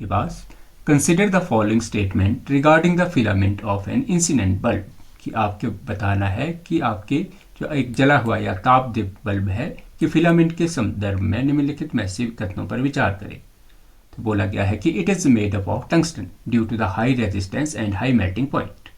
आपके पास consider the following statement regarding the filament of an incident bulb, कि आपको बताना है कि आपके जो एक जला हुआ या तापदीप्त बल्ब है कि फिलामेंट के संदर्भ में निम्नलिखित में से कथनों पर विचार करें। तो बोला गया है कि it is made up of tungsten due to the high resistance and high melting point.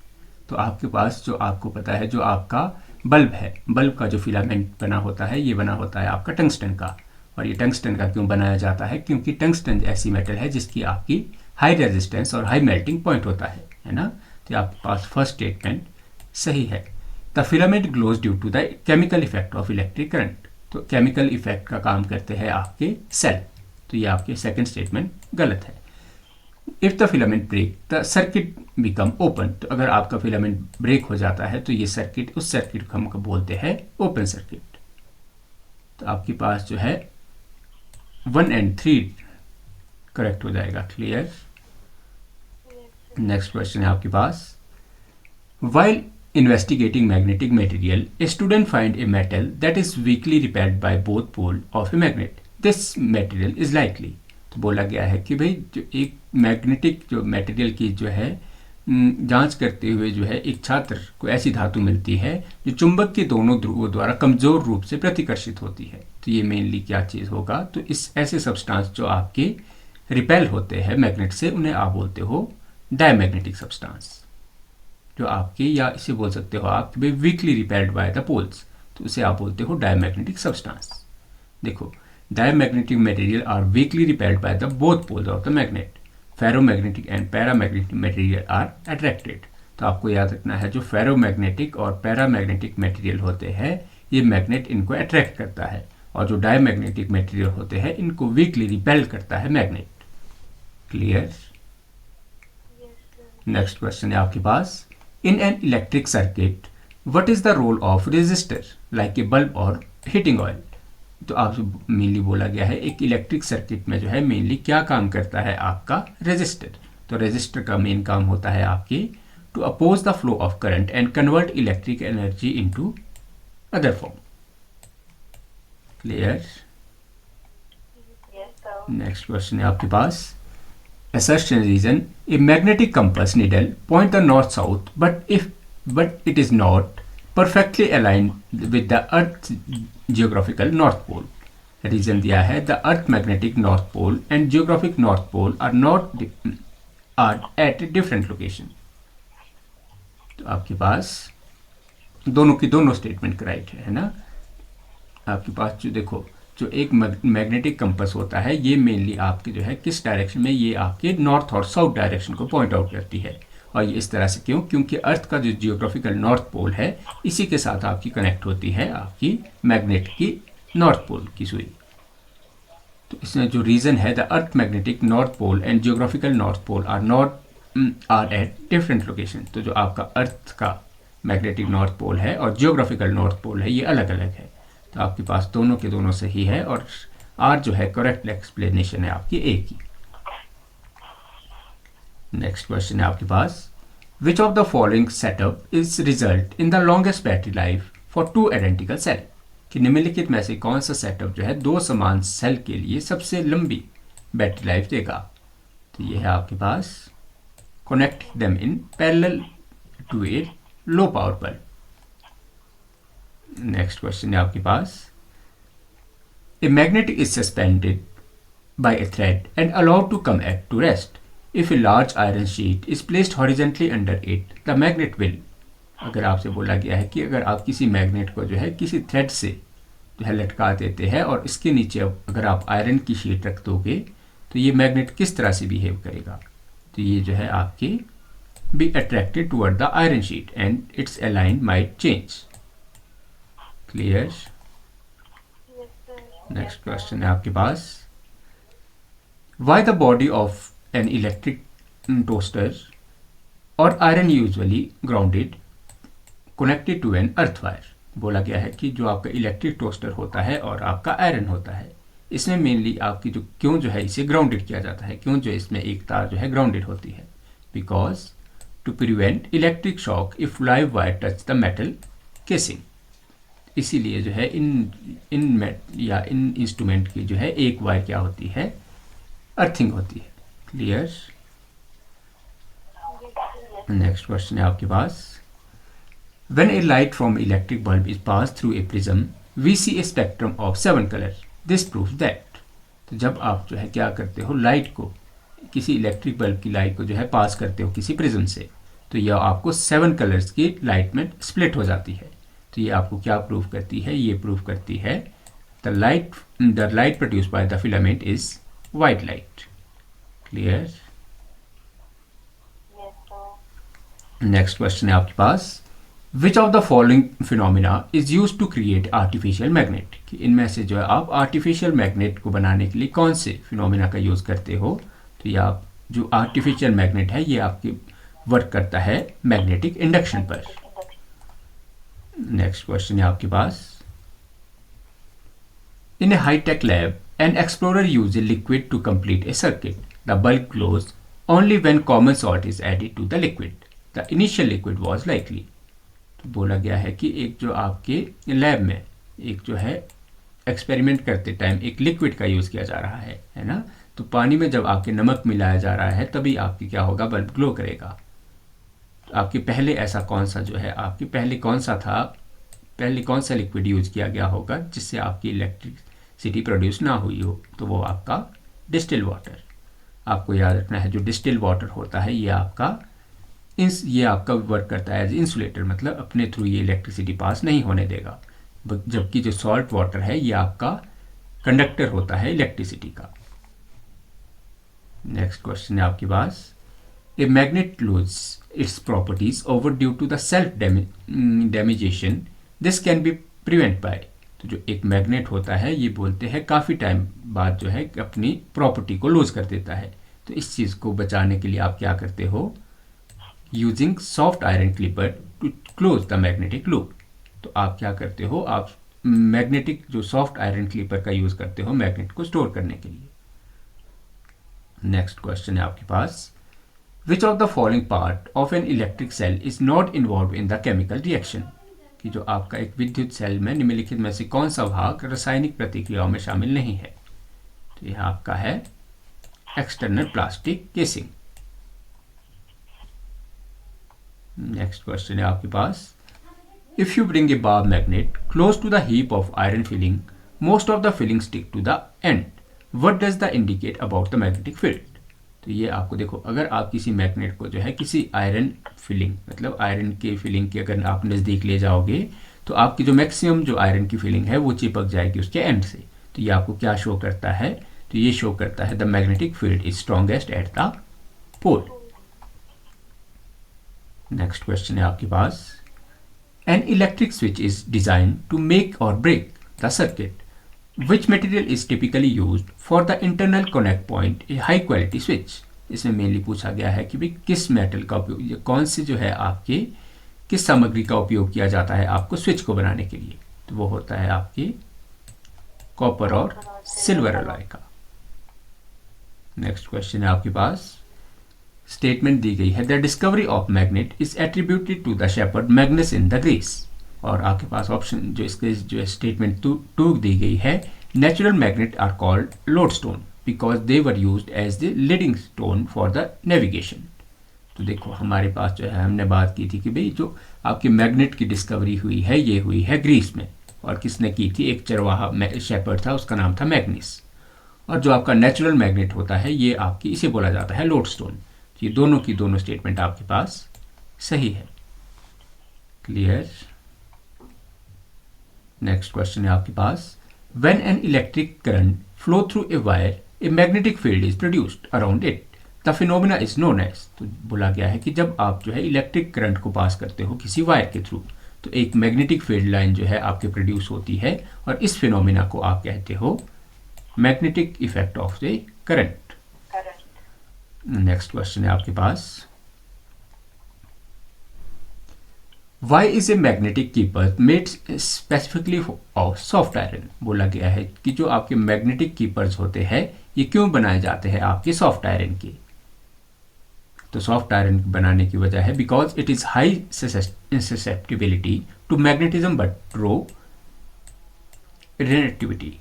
तो आपके पास जो आपको पता है जो आपका बल्ब है, बल्ब का जो फिलामेंट बना होता है ये बना होता है आपका टंगस्टन का। और ये टंगस्टन का क्यों बनाया जाता है? क्योंकि टंगस्टन ऐसी मेटल है जिसकी आपकी हाई रेजिस्टेंस और हाई मेल्टिंग पॉइंट होता है ना। तो आपके पास फर्स्ट स्टेटमेंट सही है। The filament glows due to the chemical effect of electric current, तो केमिकल इफेक्ट का काम करते हैं आपके सेल। तो ये आपके सेकंड स्टेटमेंट गलत है। If the filament break the circuit become open, तो अगर आपका फिलामेंट ब्रेक हो जाता है तो ये सर्किट, उस सर्किट को हम बोलते हैं ओपन सर्किट। तो आपके पास जो है 1 and 3 करेक्ट हो जाएगा। क्लियर। नेक्स्ट क्वेश्चन है आपके पास, while investigating magnetic material, a student find a metal that is weakly repelled by both pole of a magnet. This material is likely. तो बोला गया है कि भाई जो एक मैग्नेटिक जो मटेरियल की जो है जांच करते हुए जो है एक छात्र को ऐसी धातु मिलती है जो चुंबक के दोनों ध्रुवों द्वारा कमजोर रूप से प्रतिकर्षित होती है। तो ये मेनली क्या चीज़ होगा? तो इस ऐसे सब्सटेंस जो आपके रिपेल होते हैं मैग्नेट से उन्हें आप बोलते हो डायमैग्नेटिक सब्सटेंस। जो आपके, या इसे बोल सकते हो आप weakly repelled by the poles, तो उसे आप बोलते हो डायमैग्नेटिक सब्सटेंस। देखो, diamagnetic material are weakly repelled by the both poles of the magnet. Ferromagnetic and paramagnetic material are attracted. तो आपको याद रखना है जो फेरोमैग्नेटिक और पैरामैग्नेटिक मटेरियल होते हैं ये मैग्नेट इनको अट्रैक्ट करता है, और जो डायमैग्नेटिक मटेरियल होते हैं इनको वीकली रिपेल करता है मैग्नेट। क्लियर। नेक्स्ट क्वेश्चन है आपके पास, in an electric circuit what is the role of resistor like a bulb or heating oil। तो आपसे मेनली बोला गया है एक इलेक्ट्रिक सर्किट में जो है मेनली क्या काम करता है आपका रेजिस्टर। तो रेजिस्टर का मेन काम होता है आपकी to oppose the flow of current and convert electric energy into other form. Clear. Next question है आपके पास, assertion reason, a magnetic compass needle point the north south but it is not perfectly aligned with the earth's geographical north pole। Reason दिया है the earth magnetic north pole and geographic north pole are at different location। तो आपके पास दोनों की दोनों statement correct है ना। आपके पास जो देखो जो एक मैग्नेटिक कंपास होता है ये मेनली आपके जो है किस डायरेक्शन में, ये आपके नॉर्थ और साउथ डायरेक्शन को पॉइंट आउट करती है। और ये इस तरह से क्यों? क्योंकि अर्थ का जो जियोग्राफिकल नॉर्थ पोल है इसी के साथ आपकी कनेक्ट होती है आपकी मैग्नेट की नॉर्थ पोल की सुई। तो इसमें जो रीज़न है the earth magnetic north pole and geographical north pole are at different location. तो जो आपका अर्थ का मैग्नेटिक नॉर्थ पोल है और जियोग्राफिकल नॉर्थ पोल है ये अलग अलग है। तो आपके पास दोनों के दोनों सही है, और आर जो है करेक्ट एक्सप्लेनेशन है आपकी ए की। नेक्स्ट क्वेश्चन है आपके पास, which of the following setup is result in the longest battery life for two identical cell. कि निम्नलिखित में से कौन सा सेटअप जो है दो समान सेल के लिए सबसे लंबी बैटरी लाइफ देगा। तो ये है आपके पास connect them in parallel to a low power bulb. Next question है आपके पास, a magnet is suspended by a thread and allowed to come at to rest if a large iron sheet is placed horizontally under it the magnet will. अगर आपसे बोला गया है कि अगर आप किसी मैग्नेट को जो है किसी थ्रेड से जो है लटका देते हैं और इसके नीचे अगर आप आयरन की शीट रख दोगे तो ये मैग्नेट किस तरह से बिहेव करेगा। तो ये जो है आपके be attracted toward the iron sheet and its align might change. Clear. Next question है आपके पास, why the body of an electric toaster और iron usually grounded connected to an earth wire. बोला गया है कि जो आपका इलेक्ट्रिक टोस्टर होता है और आपका आयरन होता है इसमें मेनली आपकी जो क्यों जो है इसे ग्राउंडेड किया जाता है, क्यों जो इसमें एक तार जो है ग्राउंडेड होती है, because to prevent electric shock if live wire touch the metal casing. इसीलिए जो है इन इंस्ट्रूमेंट की जो है एक वायर क्या होती है, अर्थिंग होती है। क्लियर? नेक्स्ट क्वेश्चन है आपके पास, when a light from electric bulb is passed through a prism we see a spectrum of 7 colors, this proves that। तो जब आप जो है क्या करते हो, लाइट को, किसी इलेक्ट्रिक बल्ब की लाइट को जो है पास करते हो किसी प्रिज्म से, तो यह आपको 7 कलर्स की लाइट में स्प्लिट हो जाती है। तो ये आपको क्या प्रूव करती है, ये प्रूव करती है the light produced by the filament is white light. Clear? Next question है आपके पास, which of the following phenomena is use to create artificial magnet, कि इनमें से जो है आप आर्टिफिशियल मैग्नेट को बनाने के लिए कौन से फिनोमिना का यूज करते हो। तो ये आप जो आर्टिफिशियल मैग्नेट है ये आपके वर्क करता है मैग्नेटिक इंडक्शन पर। नेक्स्ट क्वेश्चन है आपके पास, in a high tech lab an explorer use a liquid to complete a circuit, the bulb close only when common salt is added to the liquid, the initial liquid was likely. तो बोला गया है कि एक जो आपके लैब में एक जो है एक्सपेरिमेंट करते टाइम एक लिक्विड का यूज़ किया जा रहा है ना। तो पानी में जब आपके नमक मिलाया जा रहा है तभी आपकी क्या होगा, बल्ब ग्लो करेगा। तो आपके पहले ऐसा कौन सा जो है, आपके पहले कौन सा लिक्विड यूज किया गया होगा जिससे आपकी इलेक्ट्रिसिटी प्रोड्यूस ना हुई हो, तो वो आपका डिस्टिल वाटर। आपको याद रखना है जो डिस्टिल वाटर होता है ये आपका वर्क करता है एज इंसुलेटर, मतलब अपने थ्रू ये इलेक्ट्रिसिटी पास नहीं होने देगा। जबकि जो सॉल्ट वाटर है ये आपका कंडक्टर होता है इलेक्ट्रिसिटी का। नेक्स्ट क्वेश्चन है आपके पास, a magnet lose its properties over due to the self demagnetisation, this can be prevent by. तो जो एक मैग्नेट होता है ये बोलते हैं काफ़ी टाइम बाद जो है अपनी प्रॉपर्टी को लूज कर देता है। तो इस चीज़ को बचाने के लिए आप क्या करते हो, using soft iron clipper to close the magnetic loop. तो आप क्या करते हो, आप मैग्नेटिक जो सॉफ्ट आयरन क्लिपर का यूज करते हो मैग्नेट को स्टोर करने के लिए। नेक्स्ट क्वेश्चन है आपके पास, which of the following part of an electric cell is not involve in the chemical reaction, कि जो आपका एक विद्युत सेल में निम्नलिखित में से कौन सा भाग रासायनिक प्रतिक्रियाओं में शामिल नहीं है। तो यह आपका है external plastic casing. Next question है आपके पास, if you bring a bar magnet close to the heap of iron filing, most of the filing stick to the end, what does the indicate about the magnetic field. तो ये आपको देखो, अगर आप किसी मैग्नेट को जो है किसी आयरन फिलिंग, मतलब आयरन के फिलिंग के अगर आप नज़दीक ले जाओगे तो आपकी जो मैक्सिमम जो आयरन की फिलिंग है वो चिपक जाएगी उसके एंड से। तो ये आपको क्या शो करता है, तो ये शो करता है the magnetic field is strongest at the pole. Next question है आपके पास, an electric switch is design to make or break the circuit, which material is typically used for the internal connect point a high quality switch. इसमें mainly पूछा गया है कि भाई किस मेटल का उपयोग, कौन से जो है आपके किस सामग्री का उपयोग किया जाता है आपको स्विच को बनाने के लिए। तो वो होता है आपकी कॉपर और सिल्वर अलॉय का। नेक्स्ट क्वेश्चन है आपके पास, स्टेटमेंट दी गई है the discovery of magnet is attributed to the shepherd Magnus in the Greece. और आपके पास ऑप्शन जो इसके जो स्टेटमेंट टू दी गई है, natural magnet are called lodestone because they were used as the leading stone for the navigation. तो देखो हमारे पास जो है हमने बात की थी कि भाई जो आपके मैग्नेट की डिस्कवरी हुई है ये हुई है ग्रीस में, और किसने की थी, एक चरवाहा शेपर्ड था उसका नाम था मैग्निस। और जो आपका नेचुरल मैग्नेट होता है ये आपकी इसे बोला जाता है लोडस्टोन। ये दोनों की दोनों स्टेटमेंट आपके पास सही है। क्लियर? नेक्स्ट क्वेश्चन है आपके पास, when an electric current flow through a wire a magnetic field is produced around it, the phenomena is known as. तो बोला गया है कि जब आप जो है इलेक्ट्रिक करंट को पास करते हो किसी वायर के थ्रू तो एक मैग्नेटिक फील्ड लाइन जो है आपके प्रोड्यूस होती है, और इस फिनोमिना को आप कहते हो magnetic effect of the current. Next question है आपके पास, why is a magnetic keeper made specifically of soft iron. बोला गया है कि जो आपके मैग्नेटिक कीपर्स होते हैं ये क्यों बनाए जाते हैं आपके सॉफ्ट आयरन के। तो सॉफ्ट आयरन बनाने की वजह है because it is high susceptibility to magnetism but low resistivity.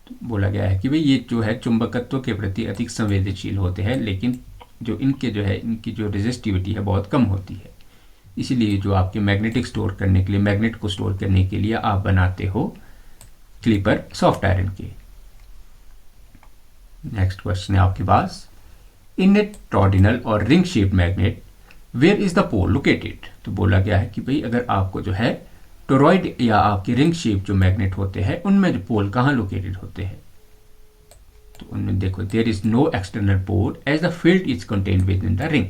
तो बोला गया है कि भाई ये जो है चुंबकत्व के प्रति अधिक संवेदनशील होते हैं, लेकिन जो इनके जो है इनकी जो रेजिस्टिविटी है बहुत कम होती है। इसीलिए जो आपके मैग्नेटिक स्टोर करने के लिए, मैग्नेट को स्टोर करने के लिए आप बनाते हो क्लीपर सॉफ्ट आयरन के। नेक्स्ट क्वेश्चन है आपके पास, इन ए टॉर्डिनल और ring shape magnet where is the pole located. तो बोला गया है कि भाई अगर आपको जो है टोरॉइड या आपके रिंग शेप जो मैग्नेट होते हैं उनमें जो पोल कहाँ लोकेटेड होते हैं। तो उनमें देखो, there is no external pole as the field is contained within the ring.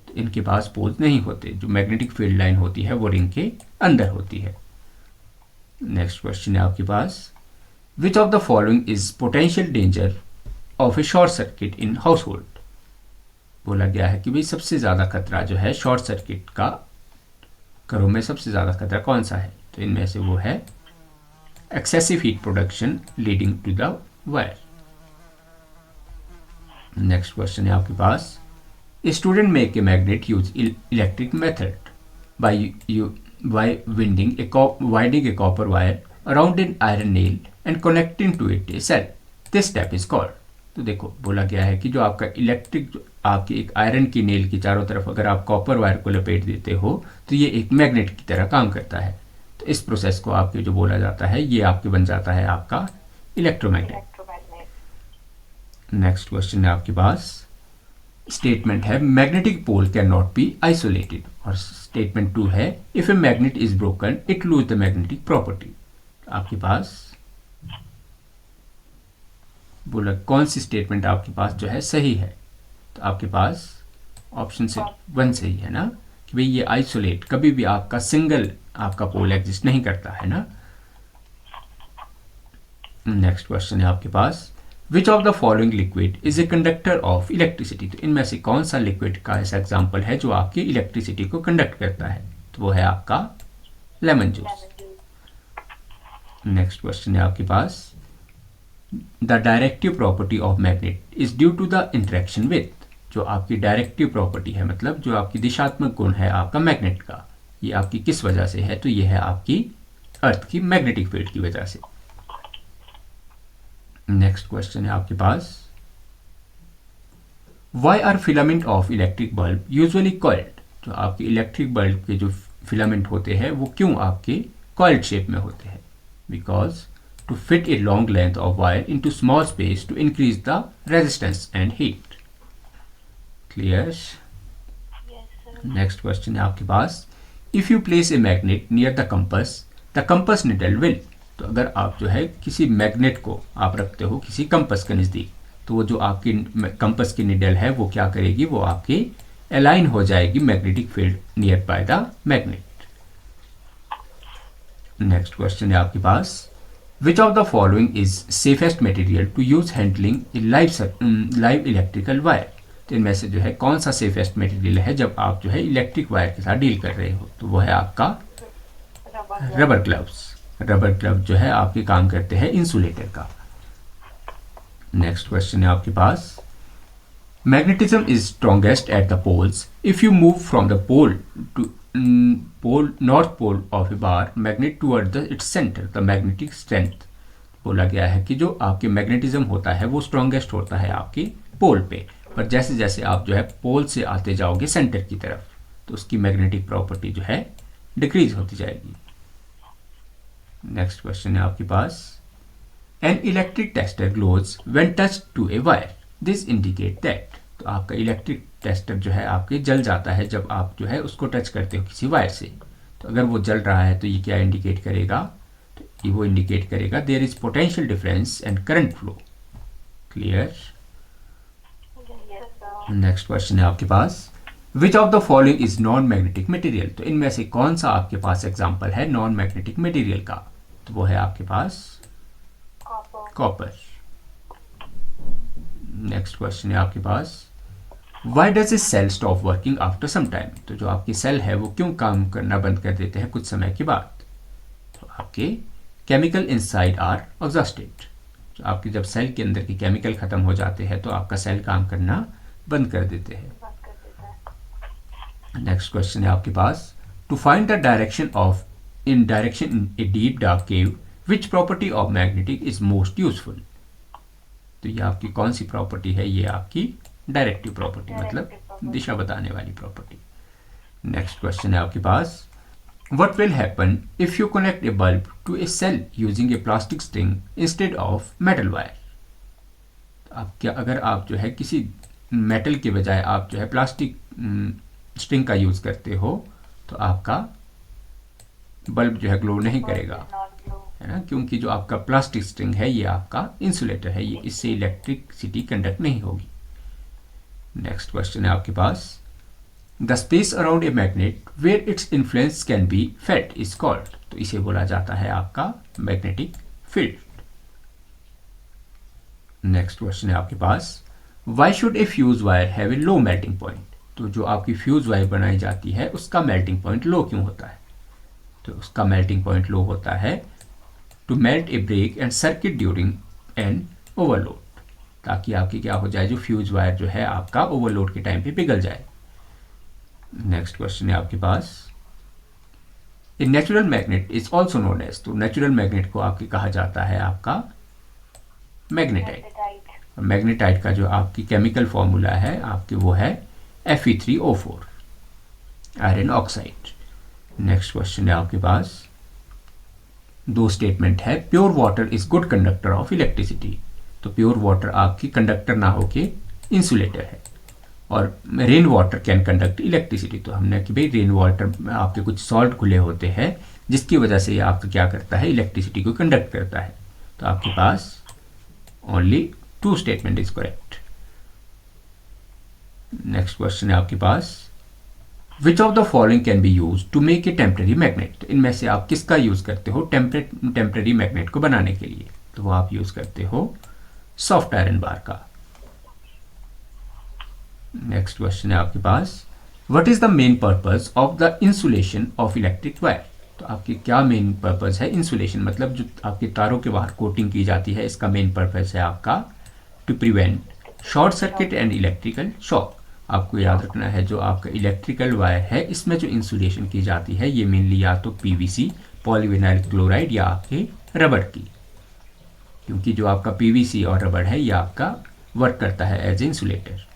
तो इनके पास पोल्स नहीं होते, जो मैग्नेटिक फील्ड लाइन होती है वो रिंग के अंदर होती है। नेक्स्ट क्वेश्चन है आपके पास, which of the following is potential danger of a short circuit in household. बोला गया है कि भाई सबसे ज़्यादा खतरा जो है शॉर्ट सर्किट का, घरों में सबसे ज़्यादा खतरा कौन सा है। तो इनमें से वो है excessive heat production leading to the wire. Next question है आपके पास, student make a magnet use electric method by winding a copper wire around an iron nail and connecting to it a cell. This step is called. तो देखो बोला गया है कि जो आपका इलेक्ट्रिक, आपके एक आयरन की नेल की चारों तरफ अगर आप कॉपर वायर को लपेट देते हो तो ये एक मैग्नेट की तरह काम करता है। तो इस प्रोसेस को आपके जो बोला जाता है ये आपके बन जाता है आपका इलेक्ट्रोमैग्नेट। नेक्स्ट क्वेश्चन है आपके पास, स्टेटमेंट है magnetic pole can not be isolated, और स्टेटमेंट 2 है if a magnet is broken it lose the magnetic property. आपके पास बोला कौन सी स्टेटमेंट आपके पास जो है सही है। तो आपके पास ऑप्शन से 1 सही है ना, कि भाई ये आइसोलेट, कभी भी आपका सिंगल आपका पोल एग्जिस्ट नहीं करता है ना। नेक्स्ट क्वेश्चन है आपके पास, which of the following liquid is a conductor of electricity. तो इनमें से कौन सा लिक्विड का ऐसा एग्जाम्पल है जो आपकी इलेक्ट्रिसिटी को कंडक्ट करता है। तो वो है आपका लेमन जूस। नेक्स्ट क्वेश्चन है आपके पास, the directive property of magnet is due to the interaction with. जो आपकी डायरेक्टिव प्रॉपर्टी है, मतलब जो आपकी दिशात्मक गुण है आपका मैग्नेट का, ये आपकी किस वजह से है। तो ये है आपकी अर्थ की मैग्नेटिक फील्ड की वजह से। नेक्स्ट क्वेश्चन है आपके पास, why are filament of electric bulb usually coiled. जो आपके इलेक्ट्रिक बल्ब के जो फिलामेंट होते हैं वो क्यों आपके कॉइल्ड शेप में होते हैं। Because to fit a long length of wire into small space to increase the resistance and heat. Clear? Yes, sir. Next question है आपके पास, if you place a magnet near the compass needle will। तो अगर आप जो है किसी magnet को आप रखते हो किसी कंपस के नज़दीक, तो वो जो आपकी कंपस की निडल है वो क्या करेगी, वो आपकी अलाइन हो जाएगी magnetic field near by the magnet. Next question है आपके पास, Which of the following is safest material to use handling a live electrical wire। तो इनमें से जो है कौन सा सेफेस्ट मटेरियल है जब आप जो है इलेक्ट्रिक वायर के साथ डील कर रहे हो। तो वो है आपका रबर ग्लव्स। रबर ग्लव जो है आपके काम करते हैं इंसुलेटर का। नेक्स्ट क्वेश्चन है आपके पास, magnetism is strongest at the poles if you move from the pole to north pole of a bar magnet toward the its centre the magnetic strength. बोला गया है कि जो आपके मैग्नेटिज्म होता है वो स्ट्रॉन्गेस्ट होता है आपके पोल पे, पर जैसे जैसे आप जो है पोल से आते जाओगे सेंटर की तरफ तो उसकी मैग्नेटिक प्रॉपर्टी जो है डिक्रीज होती जाएगी। नेक्स्ट क्वेश्चन है आपके पास, an electric tester glows when touch to a wire this indicate that. तो आपका इलेक्ट्रिक टेस्टर जो है आपके जल जाता है जब आप जो है उसको टच करते हो किसी वायर से। तो अगर वो जल रहा है तो ये क्या इंडिकेट करेगा, तो ये वो इंडिकेट करेगा there is potential difference and current flow. Clear? Next question है आपके पास, which of the following is non magnetic material. तो इनमें से कौन सा आपके पास एग्जाम्पल है नॉन मैग्नेटिक मटेरियल का। तो वो है आपके पास कॉपर। नेक्स्ट क्वेश्चन है आपके पास, why does a cell stop working after some time. तो जो आपकी सेल है वो क्यों काम करना बंद कर देते हैं कुछ समय के बाद। तो आपके केमिकल इनसाइड आर एग्जॉस्टेड। तो आपके जब सेल के अंदर के केमिकल खत्म हो जाते हैं तो आपका सेल काम करना बंद कर देते हैं। नेक्स्ट क्वेश्चन है आपके पास, to find the direction in a deep dark cave which property of magnetic is most useful. तो ये आपकी कौन सी प्रॉपर्टी है, ये आपकी डायरेक्टिव प्रॉपर्टी, मतलब दिशा बताने वाली प्रॉपर्टी। नेक्स्ट क्वेश्चन है आपके पास, what will happen if you connect a bulb to a cell using a plastic string instead of metal wire। आप क्या, अगर आप जो है किसी मेटल के बजाय आप जो है प्लास्टिक स्ट्रिंग का यूज करते हो तो आपका बल्ब जो है ग्लो नहीं करेगा, है ना, क्योंकि जो आपका प्लास्टिक स्ट्रिंग है ये आपका इंसुलेटर है, ये इससे इलेक्ट्रिसिटी कंडक्ट नहीं होगी। नेक्स्ट क्वेश्चन है आपके पास, the space around a magnet where its influence can be felt is called. तो इसे बोला जाता है आपका मैग्नेटिक फील्ड। नेक्स्ट क्वेश्चन है आपके पास, why should a fuse wire have a low melting point. तो जो आपकी फ्यूज वायर बनाई जाती है उसका मेल्टिंग पॉइंट लो क्यों होता है। तो उसका मेल्टिंग पॉइंट लो होता है to melt a break and circuit during an overload, ताकि आपकी क्या हो जाए, जो फ्यूज वायर जो है आपका ओवरलोड के टाइम पे पिघल जाए। नेक्स्ट क्वेश्चन है आपके पास, a natural magnet is also known as. तो नेचुरल मैग्नेट को आपके कहा जाता है आपका मैग्नेटाइट। मैग्नेटाइट का जो आपकी केमिकल फॉर्मूला है आपके वो है Fe3O4 iron oxide. Next question है आपके पास, दो स्टेटमेंट है, pure water is good conductor of electricity. तो प्योर वाटर आपकी कंडक्टर ना होके इंसुलेटर है, और rain water can conduct electricity. तो हमने कि भाई रेन वाटर आपके कुछ सॉल्ट घुले होते हैं जिसकी वजह से ये आपको क्या करता है, इलेक्ट्रिसिटी को कंडक्ट करता है। तो आपके पास only 2 statement is correct. Next question है आपके पास, which of the following can be use to make a temporary magnet. इनमें से आप किसका यूज करते हो टेम्पररी मैग्नेट को बनाने के लिए। तो वो आप यूज करते हो सॉफ्ट आयरन बार का। नेक्स्ट क्वेश्चन है आपके पास, what is the main purpose of the insulation of electric wire. तो आपकी क्या मेन पर्पस है, इंसुलेशन मतलब जो आपके तारों के बाहर कोटिंग की जाती है, इसका मेन पर्पस है आपका to prevent short circuit and electrical shock. आपको याद रखना है जो आपका इलेक्ट्रिकल वायर है इसमें जो इंसुलेशन की जाती है ये मेनली या तो पीवीसी पॉलीविनाइल क्लोराइड या आपके रबड़ की, क्योंकि जो आपका पीवीसी और रबड़ है ये आपका वर्क करता है एज इंसुलेटर।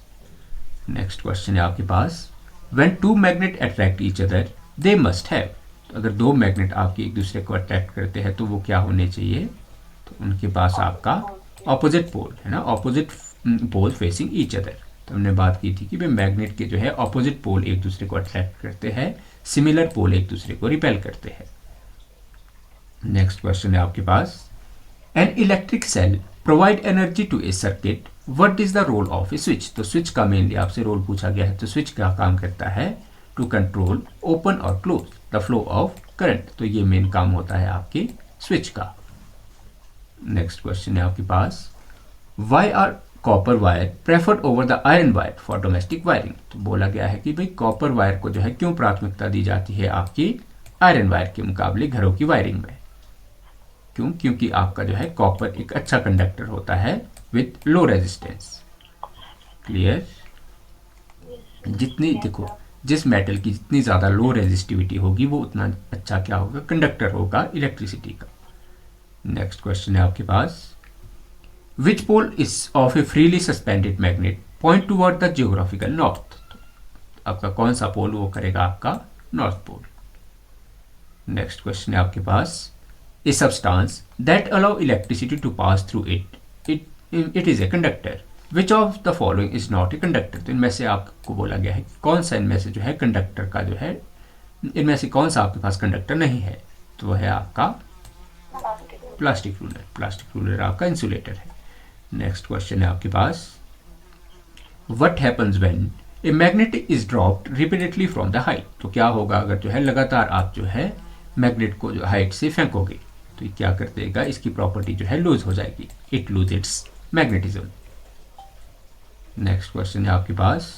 नेक्स्ट क्वेश्चन है आपके पास, when 2 magnet attract each other they must have. तो अगर 2 मैग्नेट आपके एक दूसरे को अट्रैक्ट करते हैं तो वो क्या होने चाहिए, तो उनके पास आपका ऑपोजिट पोल है ना, opposite pole facing each other. तो हमने बात की थी कि भाई मैग्नेट के जो है ऑपोजिट पोल एक दूसरे को अट्रैक्ट करते हैं, सिमिलर पोल एक दूसरे को रिपेल करते हैं। नेक्स्ट क्वेश्चन है आपके पास, an electric cell provide energy to a circuit, what is the role of a switch. तो स्विच का मेनली आपसे रोल पूछा गया है, तो स्विच का काम करता है to control open or close the flow of current. तो ये मेन काम होता है आपके स्विच का। नेक्स्ट क्वेश्चन है आपके पास, why are copper wire preferred over the iron wire for domestic wiring. तो बोला गया है कि भाई कॉपर वायर को जो है क्यों प्राथमिकता दी जाती है आपकी आयरन वायर के मुकाबले घरों की वायरिंग में। क्यों, क्योंकि आपका जो है कॉपर एक अच्छा कंडक्टर होता है विथ लो रेजिस्टेंस। क्लियर, जितनी देखो जिस मेटल की जितनी ज़्यादा लो रेजिस्टिविटी होगी वो उतना अच्छा क्या होगा, कंडक्टर होगा इलेक्ट्रिसिटी का। नेक्स्ट क्वेश्चन है आपके पास, which pole is of a freely suspended magnet point toward the geographical north. आपका कौन सा पोल वो करेगा, आपका नॉर्थ पोल। नेक्स्ट क्वेश्चन है आपके पास, a substance that allow electricity to pass through it is a conductor, which of the following is not a conductor. तो इनमें से आपको बोला गया है कि कौन सा इनमें से जो है कंडक्टर का जो है, इनमें से कौन सा आपके पास कंडक्टर नहीं है। तो वह है आपका प्लास्टिक रूलर। प्लास्टिक रूलर आपका इंसुलेटर है। नेक्स्ट क्वेश्चन है आपके पास, what happens when a magnet is dropped repeatedly from the height. तो क्या होगा अगर जो है लगातार आप जो है मैग्नेट को जो हाइट से फेंकोगे तो ये क्या कर देगा, इसकी प्रॉपर्टी जो है लूज हो जाएगी, it lose its magnetism. Next question है आपके पास,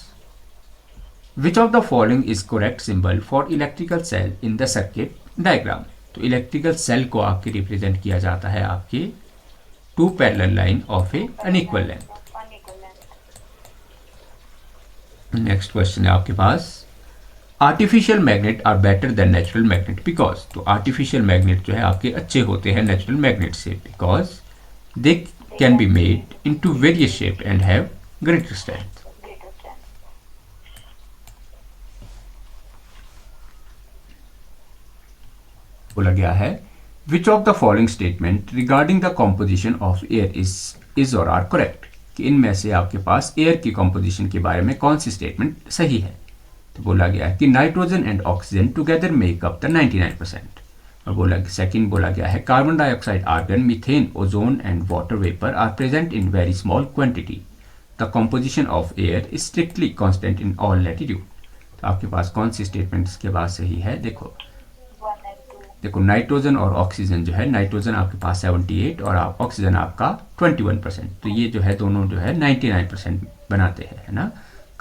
which of the following is correct symbol for electrical cell in the circuit diagram. तो इलेक्ट्रिकल सेल को आपके रिप्रेजेंट किया जाता है आपके 2 parallel line of a unequal length. Next question है आपके पास, artificial magnet are better than natural magnet because, तो आर्टिफिशियल मैग्नेट जो है आपके अच्छे होते हैं नेचुरल मैग्नेट से, because they can be made into various shape and have greater strength. बोला गया है which of the following statement regarding the composition of air is और आर करेक्ट, कि इनमें से आपके पास एयर की कॉम्पोजिशन के बारे में कौन सी स्टेटमेंट सही है। तो बोला गया है कि nitrogen and oxygen together make up the 99%। और बोला गया है carbon dioxide, argon, methane, ozone and water vapour are present in very small quantity. The composition of air is strictly constant in all latitude. तो आपके पास कौन सी statement इसके बाद सही है। देखो नाइट्रोजन और ऑक्सीजन जो है, नाइट्रोजन आपके पास 78 और ऑक्सीजन आपका 21%, तो ये जो है दोनों जो है 99% बनाते हैं, है ना।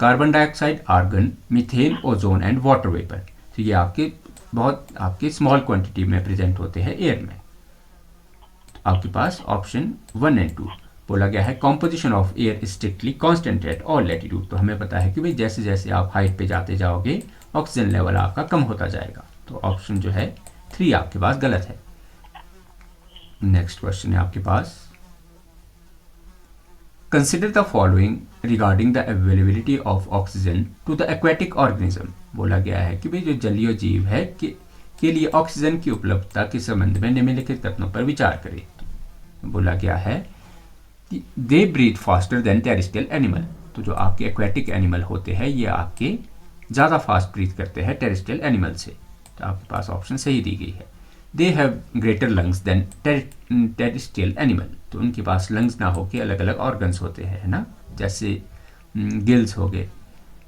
Carbon dioxide, argon, methane, ozone and water vapour, तो ये आपके स्मॉल क्वांटिटी में प्रेजेंट होते हैं एयर में। तो आपके पास ऑप्शन 1 एंड 2 बोला गया है composition of air is strictly constant at all latitude. तो हमें पता है कि भाई जैसे जैसे आप हाइट पे जाते जाओगे ऑक्सीजन लेवल आपका कम होता जाएगा। तो ऑप्शन जो है 3 आपके पास गलत है। नेक्स्ट क्वेश्चन है आपके पास consider the following regarding the availability of oxygen to the aquatic organism. बोला गया है कि भाई जो जलीय जीव है के लिए ऑक्सीजन की उपलब्धता के संबंध में निम्नलिखित कथनों पर विचार करें। बोला गया है कि they breathe faster than terrestrial animal. तो जो आपके एक्वेटिक एनिमल होते हैं ये आपके ज़्यादा फास्ट ब्रीथ करते हैं टेरेस्ट्रियल एनिमल से। तो आपके पास ऑप्शन सही दी गई है। They have greater lungs than terrestrial animal. तो उनके पास लंग्स ना होके अलग अलग ऑर्गन्स होते हैं, है ना, जैसे गिल्स हो गए।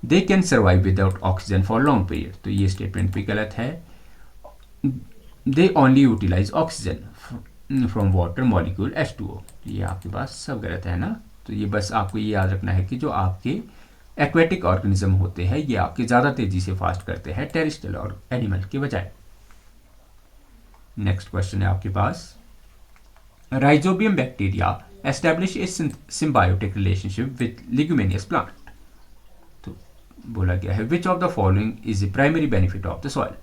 They can survive without oxygen for long period. तो ये स्टेटमेंट भी गलत है। They only utilise oxygen from water molecule H2O। ये आपके पास सब गलत है ना। तो ये बस आपको ये याद रखना है कि जो आपके एक्वेटिक ऑर्गेनिज्म होते हैं ये आपके ज़्यादा तेजी से फास्ट करते हैं टेरेस्ट्रियल और एनिमल के बजाय। नेक्स्ट क्वेश्चन है आपके पास rhizobium bacteria establish a symbiotic relationship with leguminous plant. तो बोला गया है which of the following is a primary benefit of the soil.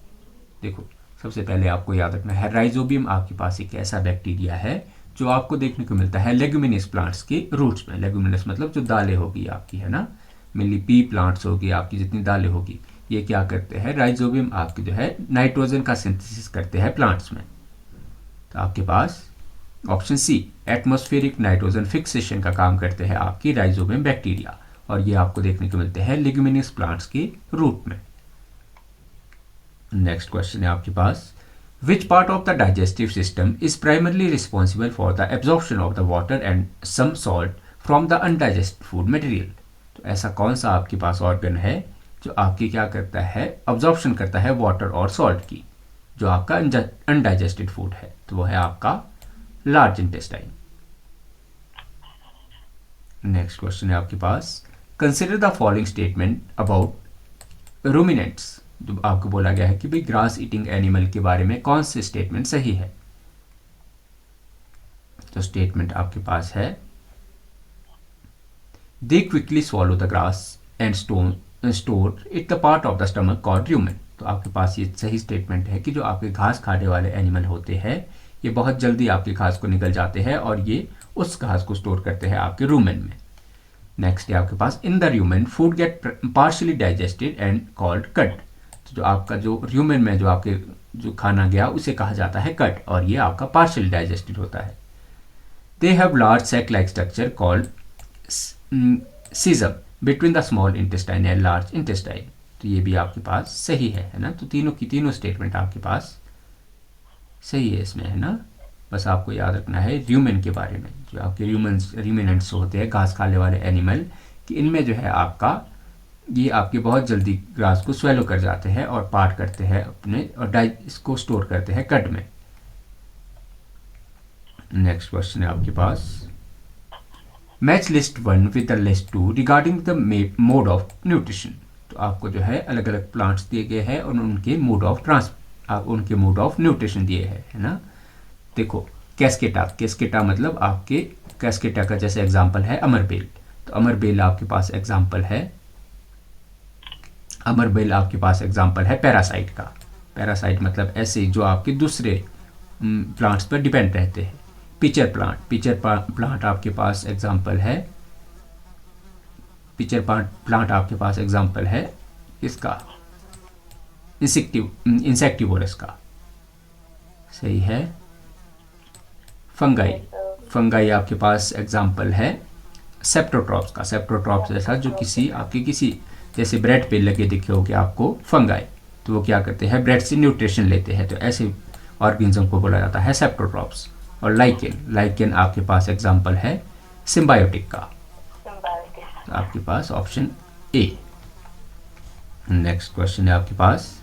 देखो सबसे पहले आपको याद रखना है राइजोबियम आपके पास एक ऐसा बैक्टीरिया है जो आपको देखने को मिलता है लेग्यूमिनियस प्लांट्स के रूट्स में। लेग्यूमिनियस मतलब जो दालें होगी आपकी, है ना, मेनली पी प्लांट्स होगी आपकी, जितनी दालें होगी ये क्या करते हैं, राइजोबियम आपके जो है नाइट्रोजन का सिंथेसिस करते हैं प्लांट्स में। तो आपके पास option C atmospheric nitrogen fixation का काम करते हैं आपकी राइजोबियम बैक्टीरिया, और ये आपको देखने को मिलते हैं लेग्यूमिनियस प्लांट्स के रूट में। नेक्स्ट क्वेश्चन है आपके पास which part of the digestive system is primarily responsible for the absorption of the water and some salt from the undigested food material. तो ऐसा कौन सा आपके पास ऑर्गन है जो आपकी क्या करता है, अब्जॉर्प्शन करता है वाटर और सॉल्ट की, जो आपका अनडाइजेस्टेड फूड है। तो वो है आपका लार्ज इंटेस्टाइन। नेक्स्ट क्वेश्चन है आपके पास consider the following statement about ruminants. जो आपको बोला गया है कि भाई ग्रास ईटिंग एनिमल के बारे में कौन से स्टेटमेंट सही है। तो स्टेटमेंट आपके पास है दे quickly swallow the grass and store it the part of the stomach called rumen. तो आपके पास ये सही स्टेटमेंट है कि जो आपके घास खाने वाले एनिमल होते हैं ये बहुत जल्दी आपके घास को निगल जाते हैं और ये उस घास को स्टोर करते हैं आपके रूमेन में। नेक्स्ट है आपके पास in the rumen food get partially digested and called cud. तो जो आपका जो रूमेन में जो आपके जो खाना गया उसे कहा जाता है कट, और ये आपका पार्शियली डाइजेस्टेड होता है। They have large sac like structure called caecum between the small intestine and large intestine. तो ये भी आपके पास सही है ना। तो तीनों की तीनों स्टेटमेंट आपके पास सही है इसमें, है ना। बस आपको याद रखना है र्यूमेन के बारे में, जो आपके र्यूमेनेंट्स होते हैं घास खाने वाले एनिमल, कि इनमें जो है आपका ये आपके बहुत जल्दी ग्रास को स्वेलो कर जाते हैं और पार्ट करते हैं अपने और इसको स्टोर करते हैं कट में। नेक्स्ट क्वेश्चन है आपके पास match list 1 with the list 2 regarding the mode of nutrition. तो आपको जो है अलग अलग प्लांट्स दिए गए हैं और उनके मोड ऑफ न्यूट्रिशन दिए हैं, है ना। देखो कैस्केटा मतलब आपके कैस्केटा का जैसे एग्जांपल है अमरबेल। तो अमरबेल आपके पास एग्जांपल है अमरबेल आपके पास एग्जाम्पल है पैरासाइट का। पैरासाइट मतलब ऐसे जो आपके दूसरे प्लांट्स पर डिपेंड रहते हैं। पिचर प्लांट आपके पास एग्जाम्पल है, पिचर प्लांट आपके पास एग्जाम्पल है इसका इंसेक्टिवोरस का, सही है। फंगाई आपके पास एग्जाम्पल है सेप्टोट्रॉप्स का। सेप्टोट्रॉप्स जैसा जो किसी जैसे ब्रेड पे लगे दिखे होंगे आपको फंगाई, तो वो क्या करते हैं, ब्रेड से न्यूट्रिशन लेते हैं, तो ऐसे ऑर्गेनिज्म को बोला जाता है सेप्टोट्रॉप्स। और लाइकेन आपके पास एग्जाम्पल है सिम्बायोटिक का, तो आपके पास ऑप्शन ए। नेक्स्ट क्वेश्चन है आपके पास,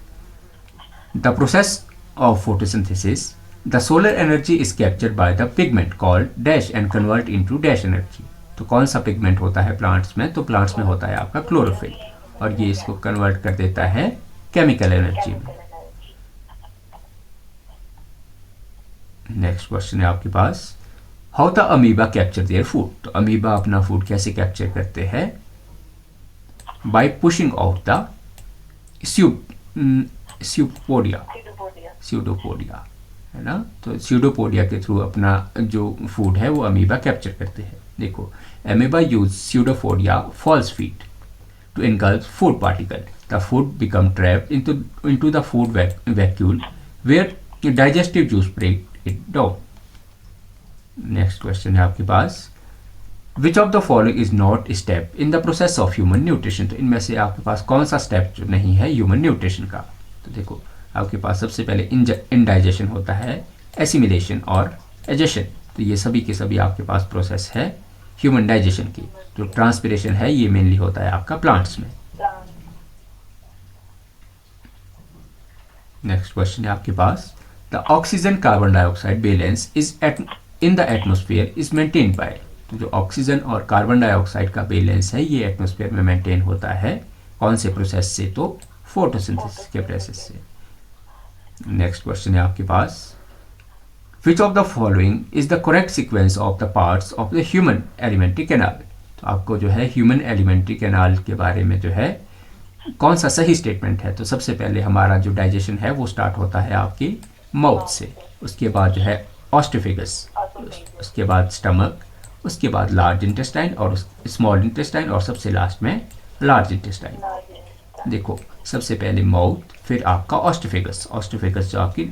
the process of photosynthesis the solar energy is captured by the pigment called dash and convert into dash energy. तो कौन सा पिगमेंट होता है प्लांट्स में, तो प्लांट्स में होता है आपका क्लोरोफिल, और ये इसको कन्वर्ट कर देता है केमिकल एनर्जी में। नेक्स्ट क्वेश्चन है आपके पास, how the amoeba capture their food. तो अमीबा अपना फूड कैसे कैप्चर करते हैं, by pushing out the pseudopodia है ना, तो स्यूडोपोडिया के थ्रू अपना जो फूड है वो अमीबा कैप्चर करते हैं। देखो, amoeba use pseudopodia false feed to engulf food particle. The food become trapped into the food vacuole where digestive juice break it down. Next question है आपके पास, which of the following is not step in the process of human nutrition। तो इनमें से आपके पास कौन सा step जो नहीं है ह्यूमन न्यूट्रिशन का। तो देखो, आपके पास सबसे पहले इंडाइजेशन होता है, एसिमिलेशन और एजेशन। तो ये सभी के सभी आपके पास प्रोसेस है ह्यूमन डाइजेशन की। जो ट्रांसपिरेशन है ये मेनली होता है आपका प्लांट्स में। नेक्स्ट क्वेश्चन है आपके पास, the oxygen carbon dioxide balance is in the atmosphere is maintained by. तो जो ऑक्सीजन और कार्बन डाइऑक्साइड का बैलेंस है ये एटमोस्फेयर में मेंटेन होता है कौन से प्रोसेस से, तो फोटोसिंथेसिस के प्रोसेस से। नेक्स्ट क्वेश्चन है आपके पास, Which of the following is the correct sequence of the parts of the human alimentary canal। तो आपको जो है ह्यूमन एलिमेंट्री कैनाल के बारे में जो है कौन सा सही स्टेटमेंट है। तो सबसे पहले हमारा जो डाइजेशन है वो स्टार्ट होता है आपकी माउथ से, उसके बाद जो है ऑस्टोफेगस, उसके बाद स्टमक, उसके बाद लार्ज इंटेस्टाइन और स्मॉल इंटेस्टाइन, और सबसे लास्ट में लार्ज इंटेस्टाइन। देखो, सबसे पहले माउथ, फिर आपका ऑस्टोफेगस जो आपकी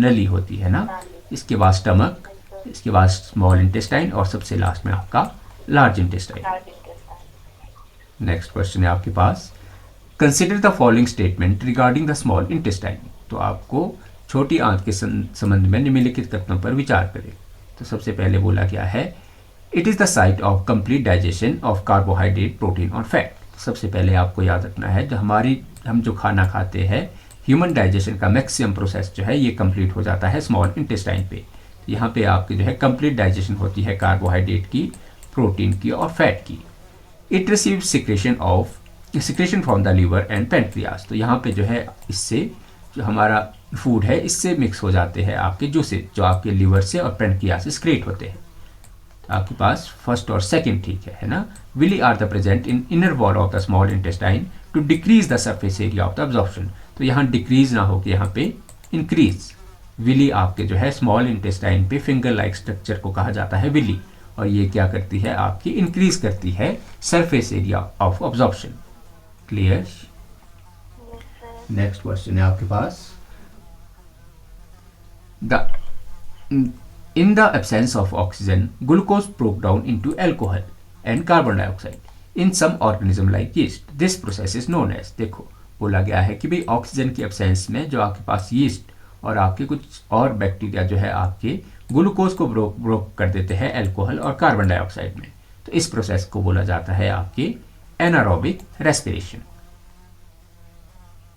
नली होती है ना, इसके बाद स्टमक, इसके बाद स्मॉल इंटेस्टाइन और सबसे लास्ट में आपका लार्ज इंटेस्टाइन। नेक्स्ट क्वेश्चन है आपके पास, consider the following statement regarding the small intestine. तो आपको छोटी आंत के संबंध में निम्नलिखित कथनों पर विचार करें। तो सबसे पहले बोला गया है, it is the site of complete digestion of carbohydrate, protein और फैट। सबसे पहले आपको याद रखना है, जो हम जो खाना खाते हैं ह्यूमन डाइजेशन का मैक्सिमम प्रोसेस जो है ये कंप्लीट हो जाता है स्मॉल इंटेस्टाइन पे। यहाँ पे आपकी जो है कंप्लीट डाइजेशन होती है कार्बोहाइड्रेट की, प्रोटीन की और फैट की। It receive secretion from the liver and pancreas. तो यहाँ पे जो है इससे जो हमारा फूड है इससे मिक्स हो जाते हैं आपके जूसेस जो आपके लीवर से और पेनक्रियास से सिक्रेट होते हैं। तो आपके पास फर्स्ट और सेकंड ठीक है ना। Villi are the present in inner wall of the small intestine to decrease the surface area of the absorption. तो यहाँ डिक्रीज ना हो कि यहाँ पे इंक्रीज। विली आपके जो है स्मॉल इंटेस्टाइन पे फिंगर लाइक स्ट्रक्चर को कहा जाता है विली, और ये क्या करती है आपकी इंक्रीज करती है surface area of absorption. Clear. Next question है आपके पास, in the absence of oxygen, glucose broke down into alcohol and carbon dioxide in some organism like yeast. This process is known as। देखो, बोला गया है कि भाई ऑक्सीजन की absence में जो आपके पास यीस्ट और आपके कुछ और बैक्टीरिया जो है आपके ग्लूकोज को ब्रोक कर देते हैं अल्कोहल और कार्बन डाइऑक्साइड में। तो इस प्रोसेस को बोला जाता है आपकी एनारोबिक रेस्पिरेशन।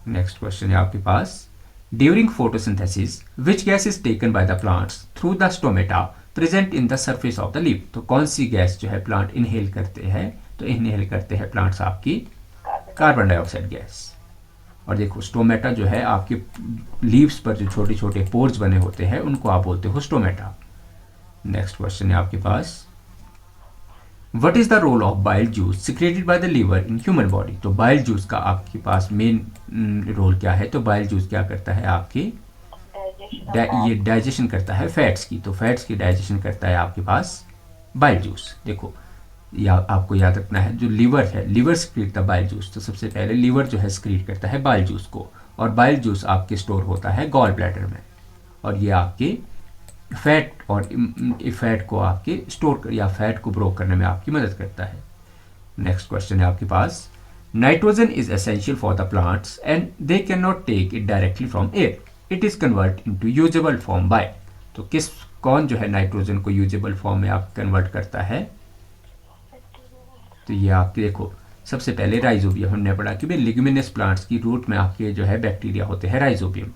नेक्स्ट क्वेश्चन है आपके पास, during photosynthesis which gas is taken by the plants through the stomata present in the surface of the leaf. तो कौन सी गैस जो है प्लांट इनहेल करते हैं, तो इनहेल करते हैं प्लांट्स आपकी कार्बन डाइऑक्साइड गैस। और देखो, स्टोमेटा जो है आपके लीव्स पर जो छोटे छोटे पोर्स बने होते हैं उनको आप बोलते हो स्टोमेटा। नेक्स्ट क्वेश्चन है आपके पास, what is the role of bile juice secreted by the liver in human body? तो बाइल जूस का आपके पास मेन रोल क्या है? तो बाइल जूस क्या करता है आपके ये डाइजेशन करता है फैट्स की, तो फैट्स की डाइजेशन करता है आपके पास बाइल जूस। देखो या आपको याद रखना है, जो लीवर है, लीवर सिक्रीट करता है बाइल जूस, तो सबसे पहले लीवर जो है सिक्रीट करता है बाइल जूस को, और बाइल जूस आपके स्टोर होता है गॉल ब्लैडर में, और ये आपके फैट और फैट को आपके स्टोर या फैट को ब्रोक करने में आपकी मदद करता है। नेक्स्ट क्वेश्चन है आपके पास, nitrogen is essential for the plants and they can not take it directly from air, it is convert into usable form by. तो कौन जो है नाइट्रोजन को यूजेबल फॉर्म में आप कन्वर्ट करता है? तो ये आपके देखो सबसे पहले राइजोबियम हमने पढ़ा कि भाई लिग्यूमिनस प्लांट्स की रूट में आपके जो है बैक्टीरिया होते हैं राइजोबियम,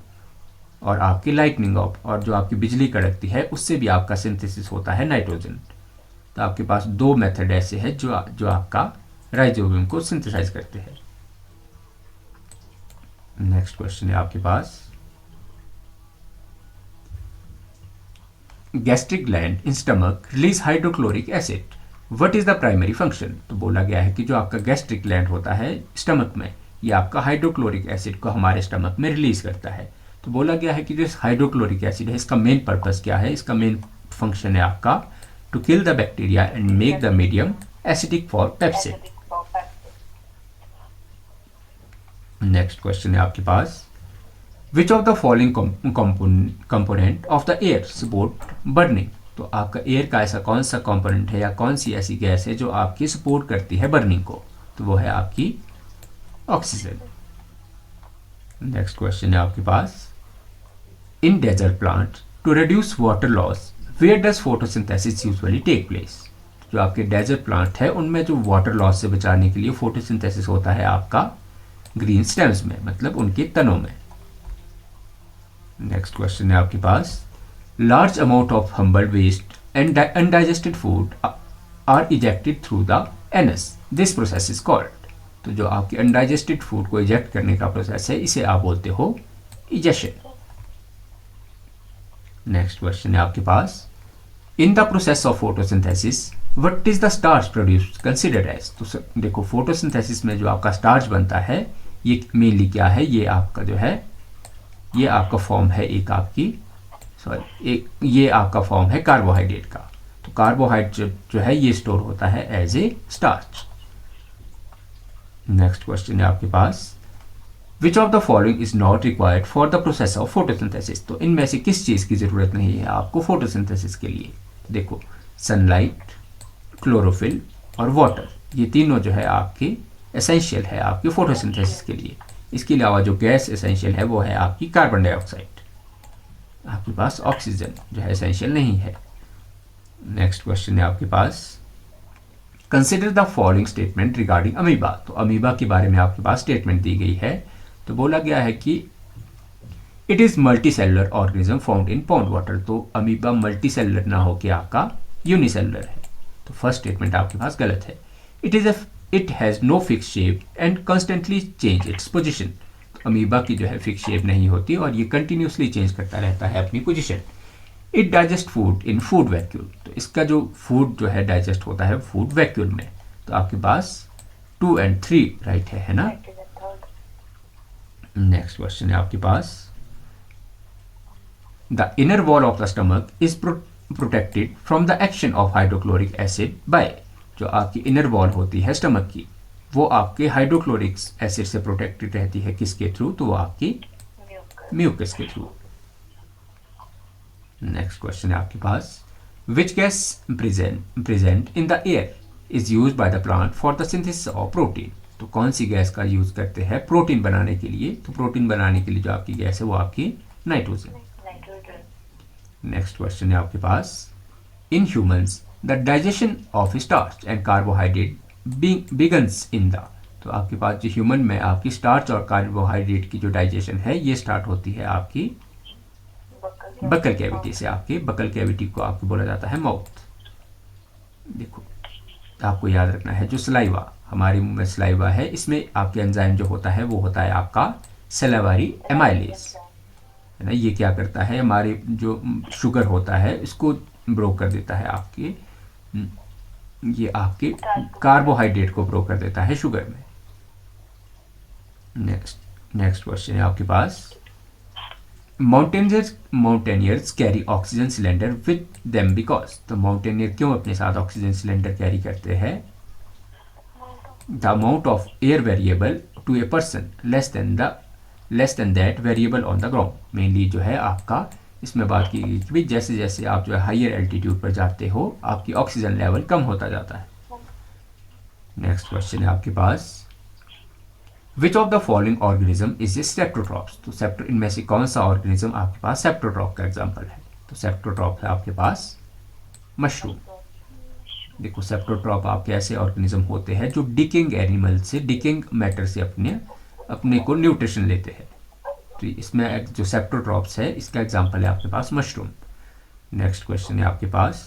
और आपकी लाइटनिंग ऑफ और जो आपकी बिजली कड़कती है उससे भी आपका सिंथेसिस होता है नाइट्रोजन। तो आपके पास दो मेथड ऐसे हैं जो आपका राइजोबियम को सिंथेसाइज करते हैं। नेक्स्ट क्वेश्चन है आपके पास, gastric gland in stomach release hydrochloric acid, what is the primary function? तो बोला गया है कि जो आपका गैस्ट्रिक ग्लैंड होता है स्टमक में, ये आपका हाइड्रोक्लोरिक एसिड को हमारे स्टमक में रिलीज करता है। तो बोला गया है कि जो हाइड्रोक्लोरिक एसिड है इसका मेन पर्पस क्या है? इसका मेन फंक्शन है आपका to kill the bacteria and make the medium acidic for pepsin. Next question है आपके पास, which of the following component of the air support burning? तो आपका एयर का ऐसा कौन सा कंपोनेंट है या कौन सी ऐसी गैस है जो आपकी सपोर्ट करती है बर्निंग को? तो वो है आपकी ऑक्सीजन। नेक्स्ट क्वेश्चन है आपके पास, in desert plant to reduce water loss where does photosynthesis usually take place? जो आपके डेजर्ट प्लांट है उनमें जो वाटर लॉस से बचाने के लिए फोटोसिंथेसिस होता है आपका ग्रीन स्टेम्स में, मतलब उनके तनों में। नेक्स्ट क्वेश्चन है आपके पास, large amount of humble waste and undigested food are ejected through the anus, this process is called. तो जो आपके अनडाइजेस्टेड फूड को इजेक्ट करने का प्रोसेस है इसे आप बोलते हो इजेक्शन। नेक्स्ट क्वेश्चन है आपके पास, in the process of photosynthesis what is the starch produce considered as? तो देखो फोटोसिंथेसिस में जो आपका स्टार्च बनता है ये मेनली क्या है? ये आपका जो है ये आपका फॉर्म है ये आपका फॉर्म है कार्बोहाइड्रेट का। तो कार्बोहाइड्रेट जो है ये स्टोर होता है as a starch. Next question है आपके पास, which of the following is not required for the process of photosynthesis? तो इनमें से किस चीज़ की ज़रूरत नहीं है आपको फोटोसिंथेसिस के लिए? देखो सनलाइट, क्लोरोफिल और वाटर, ये तीनों जो है आपके एसेंशियल है आपके फोटोसिंथेसिस के लिए। इसके अलावा जो गैस एसेंशियल है वो है आपकी कार्बन डाइऑक्साइड, आपके पास ऑक्सीजन जो है एसेंशियल नहीं है। नेक्स्ट क्वेश्चन है आपके पास, consider the following statement regarding amoeba. तो अमीबा के बारे में आपके पास स्टेटमेंट दी गई है। तो बोला गया है कि it is multi cellular organism found in pond water. तो अमीबा मल्टी सेलुलर ना होकर आपका यूनिसेलुलर है। तो फर्स्ट स्टेटमेंट आपके पास गलत है। It has no fix shape and constantly change its position. तो अमीबा की जो है फिक्स शेप नहीं होती और ये कंटिन्यूसली चेंज करता रहता है अपनी position. It digest food in food vacuole. तो इसका जो फूड जो है डाइजेस्ट होता है फूड वैक्यूल में। तो आपके पास 2 और 3 राइट है ना। नेक्स्ट क्वेश्चन है आपके पास, the inner wall of the stomach is protected from the action of hydrochloric acid by. जो आपकी इनर वॉल होती है स्टमक की वो आपके हाइड्रोक्लोरिक एसिड से प्रोटेक्टेड रहती है। किसके थ्रू? तो वो आपकी म्यूकस के थ्रू। नेक्स्ट क्वेश्चन है आपके पास, which gas present in the air is use by the plant for the synthesis of protein. तो कौन सी गैस का यूज करते हैं प्रोटीन बनाने के लिए? तो प्रोटीन बनाने के लिए जो आपकी गैस है वो आपकी नाइट्रोजन। नेक्स्ट क्वेश्चन है आपके पास, in humans the digestion of starch and carbohydrate begins in the. तो आपके पास जो ह्यूमन में आपकी स्टार्च और कार्बोहाइड्रेट की जो डाइजेशन है ये स्टार्ट होती है आपकी बकल कैविटी से। आपके बकल कैविटी को आपको बोला जाता है माउथ। देखो आपको याद रखना है जो सलाइवा हमारे मुंह में सलाइवा है इसमें आपके एंजाइम जो होता है वो होता है आपका सलाइवरी एमाइलेज है ना। ये क्या करता है हमारे जो शुगर होता है इसको ब्रोक कर देता है आपके ये आपके कार्बोहाइड्रेट को ग्रो कर देता है शुगर में। नेक्स्ट क्वेश्चन है आपके पास, mountaineers carry oxygen cylinder with them because. तो माउंटेनियर क्यों अपने साथ ऑक्सीजन सिलेंडर कैरी करते हैं? The amount of air variable to a person less than that variable on the ground. Mainly जो है आपका इसमें बात की गई कि जैसे जैसे आप जो है हायर एल्टीट्यूड पर जाते हो आपकी ऑक्सीजन लेवल कम होता जाता है। नेक्स्ट क्वेश्चन है आपके पास, which of the following organism is a saprotrophs. तो इनमें से कौन सा ऑर्गेनिज्म आपके पास सेप्टोट्रॉप का एग्जांपल है? तो सेप्टोट्रॉप है आपके पास मशरूम। देखो सेप्टोट्रॉप आपके ऐसे ऑर्गेनिज्म होते हैं जो डिकिंग एनिमल से, डिकिंग मैटर से अपने को न्यूट्रिशन लेते हैं। तो इसमें जो सेप्टोट्रॉप्स है इसका एग्जांपल है आपके पास मशरूम। नेक्स्ट क्वेश्चन है आपके पास,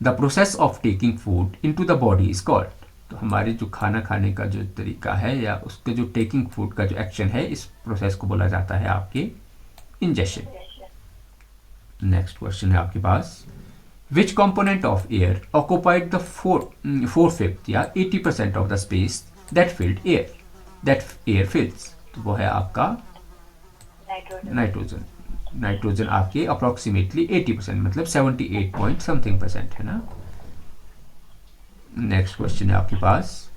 the process of taking food into the body is called. तो हमारे जो खाना खाने का जो तरीका है या उसके जो टेकिंग फूड का जो एक्शन है इस प्रोसेस को बोला जाता है आपके इंजेशन। नेक्स्ट क्वेश्चन है आपके पास, which component of air occupied the 4/5 या 80% of the space that air fills. तो वो है आपका नाइट्रोजन। नाइट्रोजन आपके अप्रोक्सीमेटली 80% मतलब 78 पॉइंट समथिंग परसेंट है ना। नेक्स्ट क्वेश्चन है आपके पास,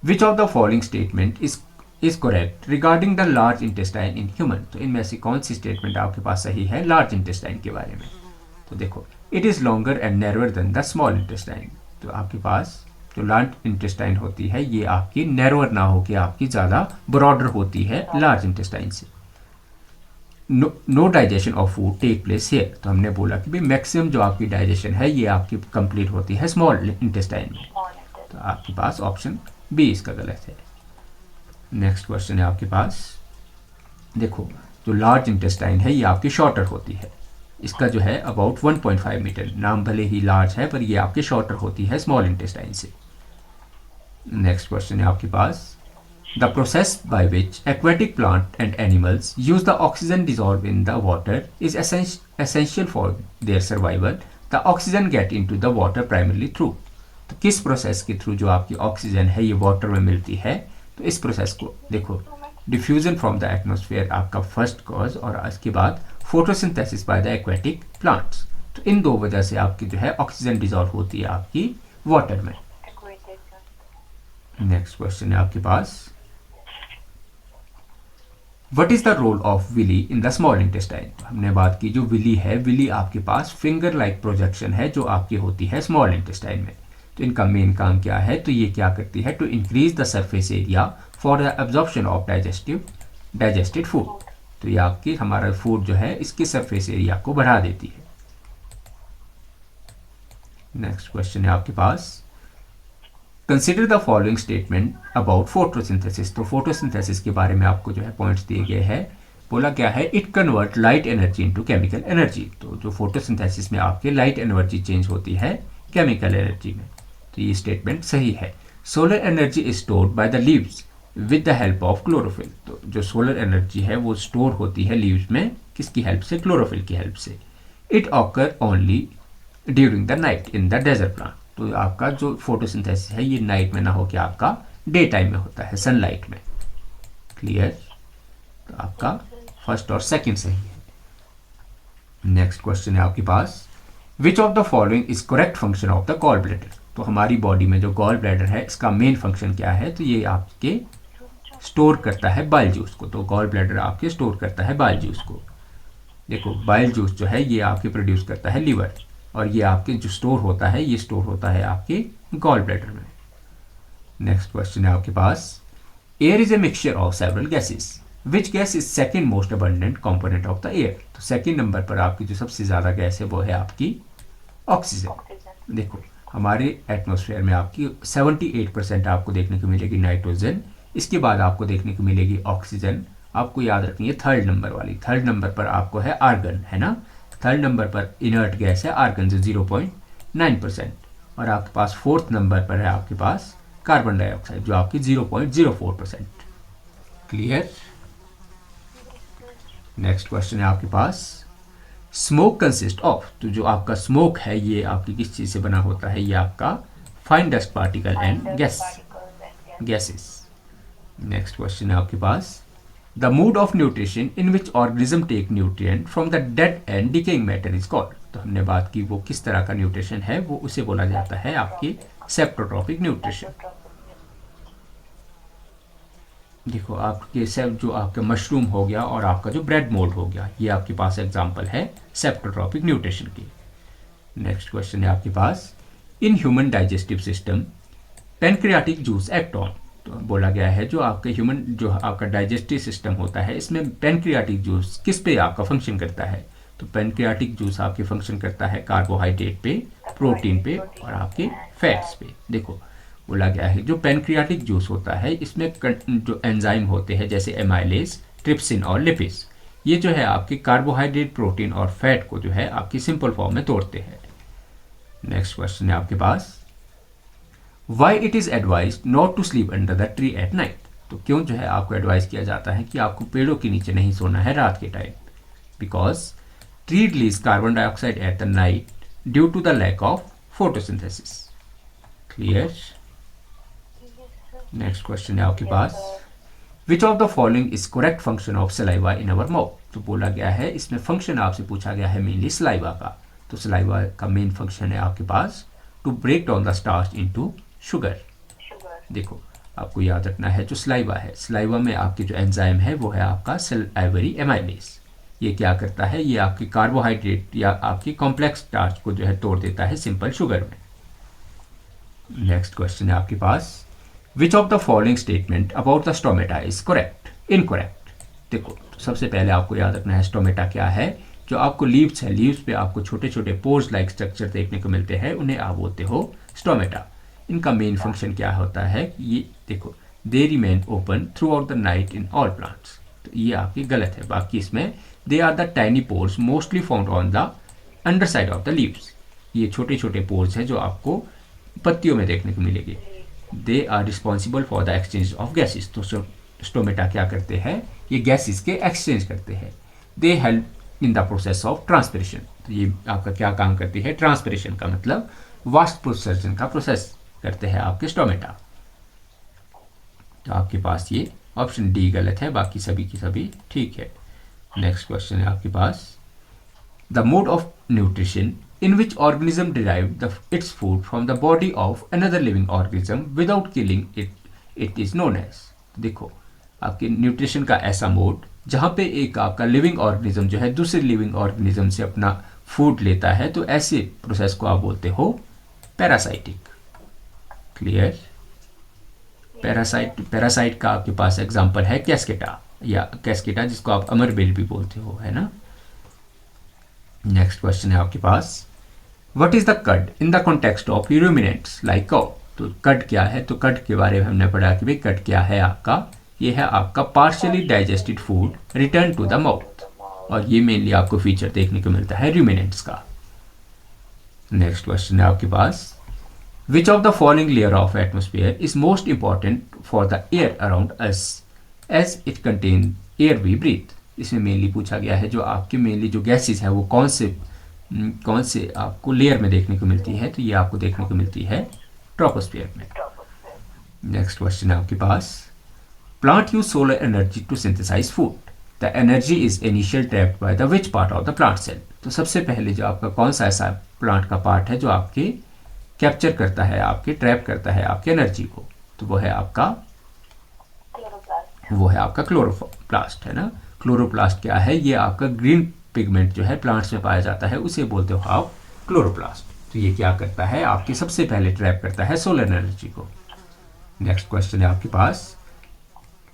which of the following statement is correct regarding the large intestine in human. तो इनमें से कौन सी स्टेटमेंट आपके पास सही है लार्ज इंटेस्टाइन के बारे में? तो देखो, it is longer and narrower than the small intestine. तो आपके पास जो लार्ज इंटेस्टाइन होती है ये आपकी नैरोअर ना हो कि आपकी ज़्यादा ब्रॉडर होती है लार्ज इंटेस्टाइन से। No digestion of food take place here. तो हमने बोला कि भाई मैक्सिमम जो आपकी डाइजेशन है ये आपकी कंप्लीट होती है स्मॉल इंटेस्टाइन में। तो आपके पास ऑप्शन बी इसका गलत है। नेक्स्ट क्वेश्चन है आपके पास, देखो जो लार्ज इंटेस्टाइन है ये आपकी शॉर्टर होती है। इसका जो है अबाउट 1.5 मीटर, नाम भले ही लार्ज है पर ये आपकी शॉर्टर होती है स्मॉल इंटेस्टाइन से। नेक्स्ट क्वेश्चन है आपके पास, the process by which aquatic plant and animals use the oxygen dissolve in the water is essential for their survival. The oxygen get into the water primarily through. तो किस process के through जो आपकी oxygen है ये water में मिलती है? तो इस प्रोसेस को देखो, डिफ्यूजन फ्रॉम द एटमॉस्फेयर आपका फर्स्ट कॉज और उसके बाद photosynthesis by the aquatic plants. तो इन दो वजह से आपकी जो है ऑक्सीजन डिजॉल्व होती है आपकी वाटर में। नेक्स्ट क्वेश्चन है आपके पास, what is the role of villi in the small intestine. हमने बात की जो विली है, विली आपके पास फिंगर लाइक प्रोजेक्शन है जो आपकी होती है स्मॉल इंटेस्टाइन में। तो इनका मेन काम क्या है? तो ये क्या करती है? To increase the surface area for the absorption of digested food. तो ये आपकी हमारा फूड जो है इसके सरफेस एरिया को बढ़ा देती है। नेक्स्ट क्वेश्चन है आपके पास, consider the following statement about photosynthesis. तो फोटोसिंथेसिस के बारे में आपको जो है पॉइंट्स दिए गए हैं। बोला क्या है? It convert light energy into chemical energy. तो जो फोटोसिंथेसिस में आपके लाइट एनर्जी चेंज होती है केमिकल एनर्जी में। तो ये स्टेटमेंट सही है। Solar energy is stored by the leaves with the help of chlorophyll. तो जो सोलर एनर्जी है वो स्टोर होती है लीव्स में, किसकी हेल्प से? क्लोरोफिल की हेल्प से। It occur only during the night in the desert plant. तो आपका जो फोटोसिंथेसिस है ये नाइट में ना हो के आपका डे टाइम में होता है, सनलाइट में। क्लियर? तो आपका फर्स्ट और सेकंड सही है। नेक्स्ट क्वेश्चन है आपके पास, which of the following is correct function of the gall bladder. तो हमारी बॉडी में जो गॉल ब्लैडर है इसका मेन फंक्शन क्या है? तो ये आपके स्टोर करता है बाइल जूस को। तो गॉल ब्लैडर आपके स्टोर करता है बाइल जूस को। देखो बाइल जूस जो है ये आपके प्रोड्यूस करता है लीवर, और ये आपके जो स्टोर होता है ये स्टोर होता है आपके गॉल ब्लैडर में। नेक्स्ट क्वेश्चन है आपके पास, air is a mixture of several gases, which gas is second most abundant component of the air. तो सेकेंड नंबर पर आपकी जो सबसे ज़्यादा गैस है वो है आपकी ऑक्सीजन। देखो हमारे एटमॉस्फेयर में आपकी 78% आपको देखने को मिलेगी नाइट्रोजन, इसके बाद आपको देखने को मिलेगी ऑक्सीजन। आपको याद रखनी है थर्ड नंबर वाली। थर्ड नंबर पर आपको है आर्गन, है ना। थर्ड नंबर पर इनर्ट गैस है आर्गन जो 0.9%, और आपके पास फोर्थ नंबर पर है आपके पास कार्बन डाइऑक्साइड जो आपकी 0.04%। क्लियर? नेक्स्ट क्वेश्चन है आपके पास, स्मोक कंसिस्ट ऑफ, तो जो आपका स्मोक है ये आपकी किस चीज़ से बना होता है, ये आपका fine dust particle and gases. Next question है आपके पास, the mode of nutrition in which organism take nutrient from the dead and decaying matter is called. तो हमने बात की वो किस तरह का न्यूट्रिशन है, वो उसे बोला जाता है आपकी सेप्टोट्रॉपिक न्यूट्रिशन। देखो आपके सेप जो आपका मशरूम हो गया और आपका जो ब्रेड मोल्ड हो गया, ये आपके पास एग्जांपल है सेप्टोट्रॉपिक न्यूट्रिशन की। नेक्स्ट क्वेश्चन है आपके पास, in human digestive system pancreatic juice act on. तो बोला गया है जो आपका ह्यूमन जो आपका डाइजेस्टिव सिस्टम होता है इसमें पेनक्रियाटिक जूस किस पे आपका फंक्शन करता है। तो पेनक्रियाटिक जूस आपके फंक्शन करता है कार्बोहाइड्रेट पे, प्रोटीन पे और आपके फैट्स पे। देखो बोला गया है जो पेनक्रियाटिक जूस होता है इसमें जो एंजाइम होते हैं जैसे एमाइलेज, ट्रिप्सिन और लिपिड्स, ये जो है आपके कार्बोहाइड्रेट, प्रोटीन और फैट को जो है आपकी सिंपल फॉर्म में तोड़ते हैं। नेक्स्ट क्वेश्चन है आपके पास, why it is advise not to sleep under the tree at night. तो क्यों जो है आपको एडवाइस किया जाता है कि आपको पेड़ों के नीचे नहीं सोना है रात के time. Because tree release carbon dioxide at the night due to the lack of photosynthesis. Clear. Next question है आपके पास, which of the following is correct function of saliva in our mouth. तो बोला गया है इसमें फंक्शन आपसे पूछा गया है मेनली सलाइवा का। तो सलाइवा का मेन फंक्शन है आपके पास to break down the starch into sugar. देखो आपको याद रखना है जो सलाइवा है, सलाइवा में आपके जो एंजाइम है वो है आपका सलाइवरी एमाइलेज। ये क्या करता है, ये आपकी कार्बोहाइड्रेट या आपकी कॉम्प्लेक्स स्टार्च को जो है तोड़ देता है सिंपल शुगर में। नेक्स्ट क्वेश्चन है आपके पास, which of the following statement about the stomata is correct, incorrect. देखो सबसे पहले आपको याद रखना है स्टोमेटा क्या है। जो आपको लीव्स है, लीव्स पे आपको छोटे छोटे पोर्स लाइक स्ट्रक्चर देखने को मिलते हैं, उन्हें आप बोलते हो स्टोमेटा। इनका मेन फंक्शन क्या होता है, ये देखो they remain open throughout the night in all plants. तो ये आपकी गलत है, बाकी इसमें they are the tiny pores mostly found on the underside of the leaves. ये छोटे छोटे पोर्स हैं जो आपको पत्तियों में देखने को मिलेगी। They are responsible for the exchange of gases. तो स्टोमेटा क्या करते हैं, ये गैसेस के एक्सचेंज करते हैं। They help in the process of transpiration. तो ये आपका क्या काम करती है, ट्रांसपिरेशन का मतलब वाष्पोत्सर्जन का प्रोसेस करते हैं आपके स्टोमेटा। तो आपके पास ये ऑप्शन डी गलत है, बाकी सभी की सभी ठीक है। नेक्स्ट क्वेश्चन है आपके पास, the mode of nutrition in which organism derive its food from the body of another living organism without killing it is known as। देखो आपके न्यूट्रिशन का ऐसा मोड जहाँ पे एक आपका लिविंग ऑर्गेनिज्म जो है दूसरे लिविंग ऑर्गेनिज्म से अपना फूड लेता है, तो ऐसे प्रोसेस को आप बोलते हो पैरासाइटिक। क्लियर। पैरासाइट का आपके पास एग्जांपल है कैस्केटा, या कैस्केटा जिसको आप अमरबेल भी बोलते हो, है ना। नेक्स्ट क्वेश्चन है आपके पास, व्हाट इज द कड in the context of ruminants like cow. तो कड क्या है, तो कड के बारे में हमने पढ़ा कि भाई कड क्या है आपका, ये है आपका partially digested food return to the mouth, और ये मेनली आपको फीचर देखने को मिलता है रूमिनेंट्स का। नेक्स्ट क्वेश्चन है आपके पास, which of the following layer of atmosphere is most important for the air around us as it contain air we breathe. इसमें मेनली पूछा गया है जो आपके मेनली जो गैसेस है वो कौन से आपको लेयर में देखने को मिलती है। तो ये आपको देखने को मिलती है ट्रोपोस्फियर में। नेक्स्ट क्वेश्चन है आपके पास, plant use solar energy to synthesize food, the energy is initial trapped by the which part of the plant cell. तो सबसे पहले जो आपका कौन सा ऐसा प्लांट का पार्ट है जो आपके कैप्चर करता है, आपके ट्रैप करता है आपके एनर्जी को, तो वो है आपका क्लोरोप्लास्ट, है ना। क्लोरोप्लास्ट क्या है, ये आपका ग्रीन पिगमेंट जो है प्लांट्स में पाया जाता है, उसे बोलते हो आप क्लोरोप्लास्ट। तो ये क्या करता है, आपके सबसे पहले ट्रैप करता है सोलर एनर्जी को। नेक्स्ट क्वेश्चन है आपके पास,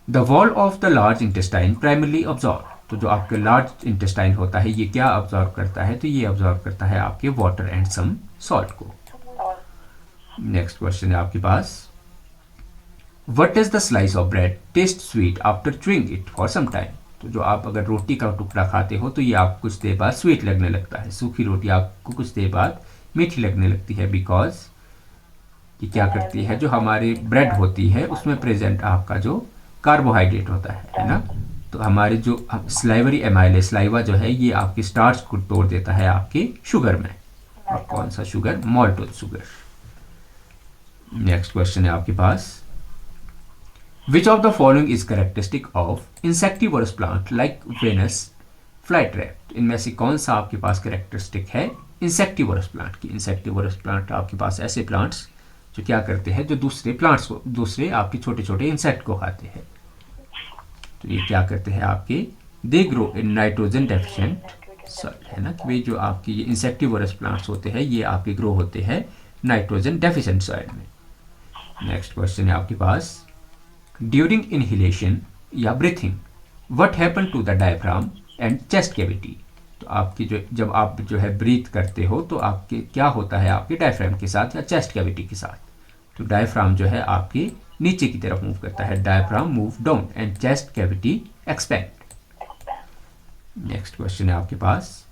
the wall of the large intestine primarily absorb. तो जो आपके लार्ज इंटेस्टाइन होता है ये क्या ऑब्जॉर्व करता है, तो ये ऑब्जॉर्व करता है आपके वाटर एंड सम सॉल्ट को। नेक्स्ट क्वेश्चन है आपके पास, what is the slice of bread taste sweet after chewing it for some time. तो जो आप अगर रोटी का टुकड़ा खाते हो तो ये आपको कुछ देर बाद स्वीट लगने लगता है, सूखी रोटी आपको कुछ देर बाद मीठी लगने लगती है, बिकॉज ये क्या करती है, जो हमारी ब्रेड होती है उसमें प्रेजेंट आपका जो कार्बोहाइड्रेट होता है ना, तो हमारे जो स्लाइवरी एमाइल है, स्लाइवा जो है ये आपके स्टार्च को तोड़ देता है आपके शुगर में, और कौन सा sugar? Maltose sugar. Next question है आपके पास, which of the following is characteristic of insectivorous plant like Venus flytrap? इनमें से कौन सा आपके पास कैरेक्टरिस्टिक है इंसेक्टिवोरस प्लांट की? इंसेक्टिवोरस प्लांट आपके पास ऐसे प्लांट्स जो क्या करते हैं, जो दूसरे प्लांट्स को, दूसरे आपके छोटे छोटे इंसेक्ट को खाते हैं। तो ये क्या करते हैं आपके, they grow in nitrogen deficient soil, है ना, कि वे जो आपके ये इंसेक्टिवोरस प्लांट्स होते हैं ये आपके ग्रो होते हैं नाइट्रोजन डेफिशिएंट सॉइल में। नेक्स्ट क्वेश्चन है आपके पास, ड्यूरिंग इनहेलेशन या breathing what happen to the diaphragm and chest cavity? तो आपकी जो, जब आप जो है ब्रीथ करते हो तो आपके क्या होता है आपके डायफ्राम के साथ या चेस्ट कैविटी के साथ? तो डायफ्राम जो है आपके नीचे की तरफ मूव करता है, diaphragm move down and chest cavity expand. Next question है आपके पास,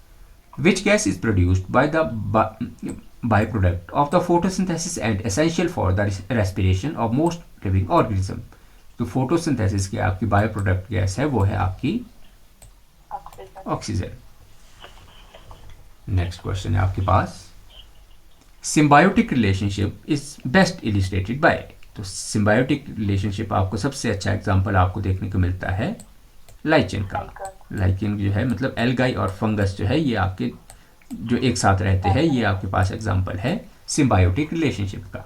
which gas is produced by the by product of the photosynthesis and essential for the respiration of most living organism? तो फोटोसिंथेसिस की आपकी bio product gas है वो है आपकी ऑक्सीजन। नेक्स्ट क्वेश्चन है आपके पास, symbiotic relationship is best illustrated by? तो सिम्बायोटिक रिलेशनशिप आपको सबसे अच्छा एग्जांपल आपको देखने को मिलता है लाइचन का। लाइचन जो है मतलब एल्गाई और फंगस जो है ये आपके जो एक साथ रहते हैं, ये आपके पास एग्जांपल है सिम्बायोटिक रिलेशनशिप का।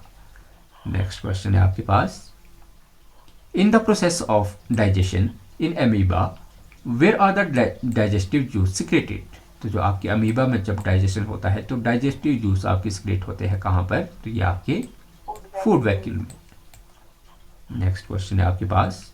नेक्स्ट क्वेश्चन है आपके पास, in the process of digestion in amoeba where are the digestive juice secreted? तो जो आपके अमीबा में जब डाइजेशन होता है तो डाइजेस्टिव जूस आपके सिक्रेट होते हैं कहाँ पर? तो ये आपके फूड वैक्यूल में। नेक्स्ट क्वेश्चन है आपके पास,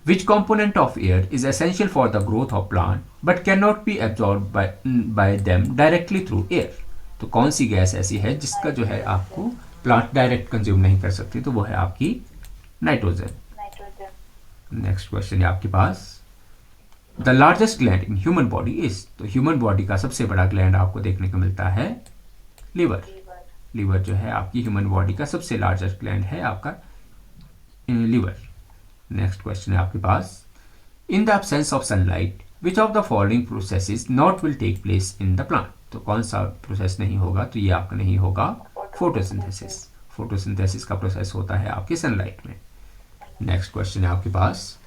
which component of air is essential for the growth of plant but can not be absorb by them directly through air? तो कौन सी गैस ऐसी है जिसका जो है आपको प्लांट डायरेक्ट कंज्यूम नहीं कर सकती? तो वो है आपकी नाइट्रोजन। नेक्स्ट क्वेश्चन है आपके पास, the largest gland in human body is? तो ह्यूमन बॉडी का सबसे बड़ा ग्लैंड आपको देखने को मिलता है लिवर। लिवर जो है आपकी ह्यूमन बॉडी का सबसे लार्जेस्ट ग्लैंड है आपका लिवर। नेक्स्ट क्वेश्चन है आपके पास, in the absence of sunlight which of the following processes not will take place in the plant? तो कौन सा प्रोसेस नहीं होगा? तो ये आपका नहीं होगा फोटोसिंथेसिस। फोटोसिंथेसिस का प्रोसेस होता है आपके सनलाइट में। नेक्स्ट क्वेश्चन है आपके पास,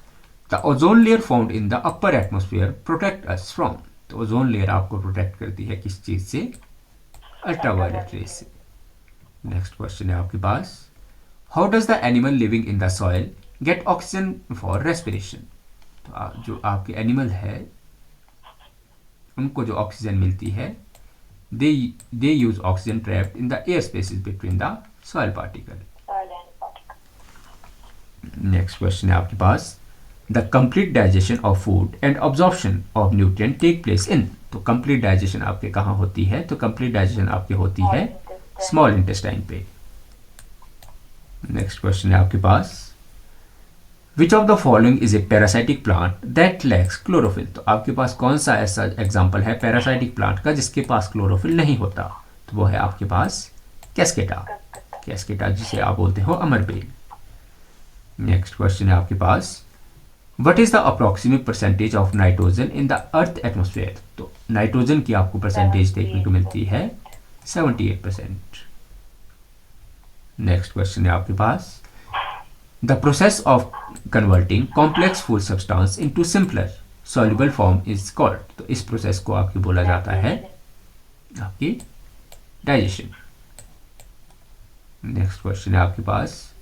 the ozone layer found in the upper atmosphere protect us from? तो ओजोन लेयर आपको प्रोटेक्ट करती है किस चीज से? अल्ट्रावायलेट रेज से। नेक्स्ट क्वेश्चन है आपके पास, how does the animal living in the soil get oxygen for respiration? तो जो आपके एनिमल है उनको जो ऑक्सीजन मिलती है they use oxygen trapped in the air spaces between the soil particle. Next question है आपके पास, the complete digestion of food and absorption of nutrient take place in? तो कंप्लीट डाइजेशन आपके कहाँ होती है? तो कंप्लीट डाइजेशन आपकी होती है स्मॉल इंटेस्टाइन पे। नेक्स्ट क्वेश्चन है आपके पास, which of the following is a parasitic plant that lacks chlorophyll? तो आपके पास कौन सा ऐसा एग्जाम्पल है पैरासाइटिक प्लांट का जिसके पास क्लोरोफिल नहीं होता? तो वो है आपके पास कैस्केटा। कैस्केटा जिसे आप बोलते हो अमरबेल। नेक्स्ट क्वेश्चन है आपके पास, what is the approximate percentage of nitrogen in the earth atmosphere? तो नाइट्रोजन की आपको परसेंटेज देखने को मिलती है 78%। नेक्स्ट क्वेश्चन है आपके पास, the process of converting complex food substance into simpler soluble form is called? तो इस प्रोसेस को आपकी बोला जाता है आपकी डाइजेशन। नेक्स्ट क्वेश्चन है आपके पास,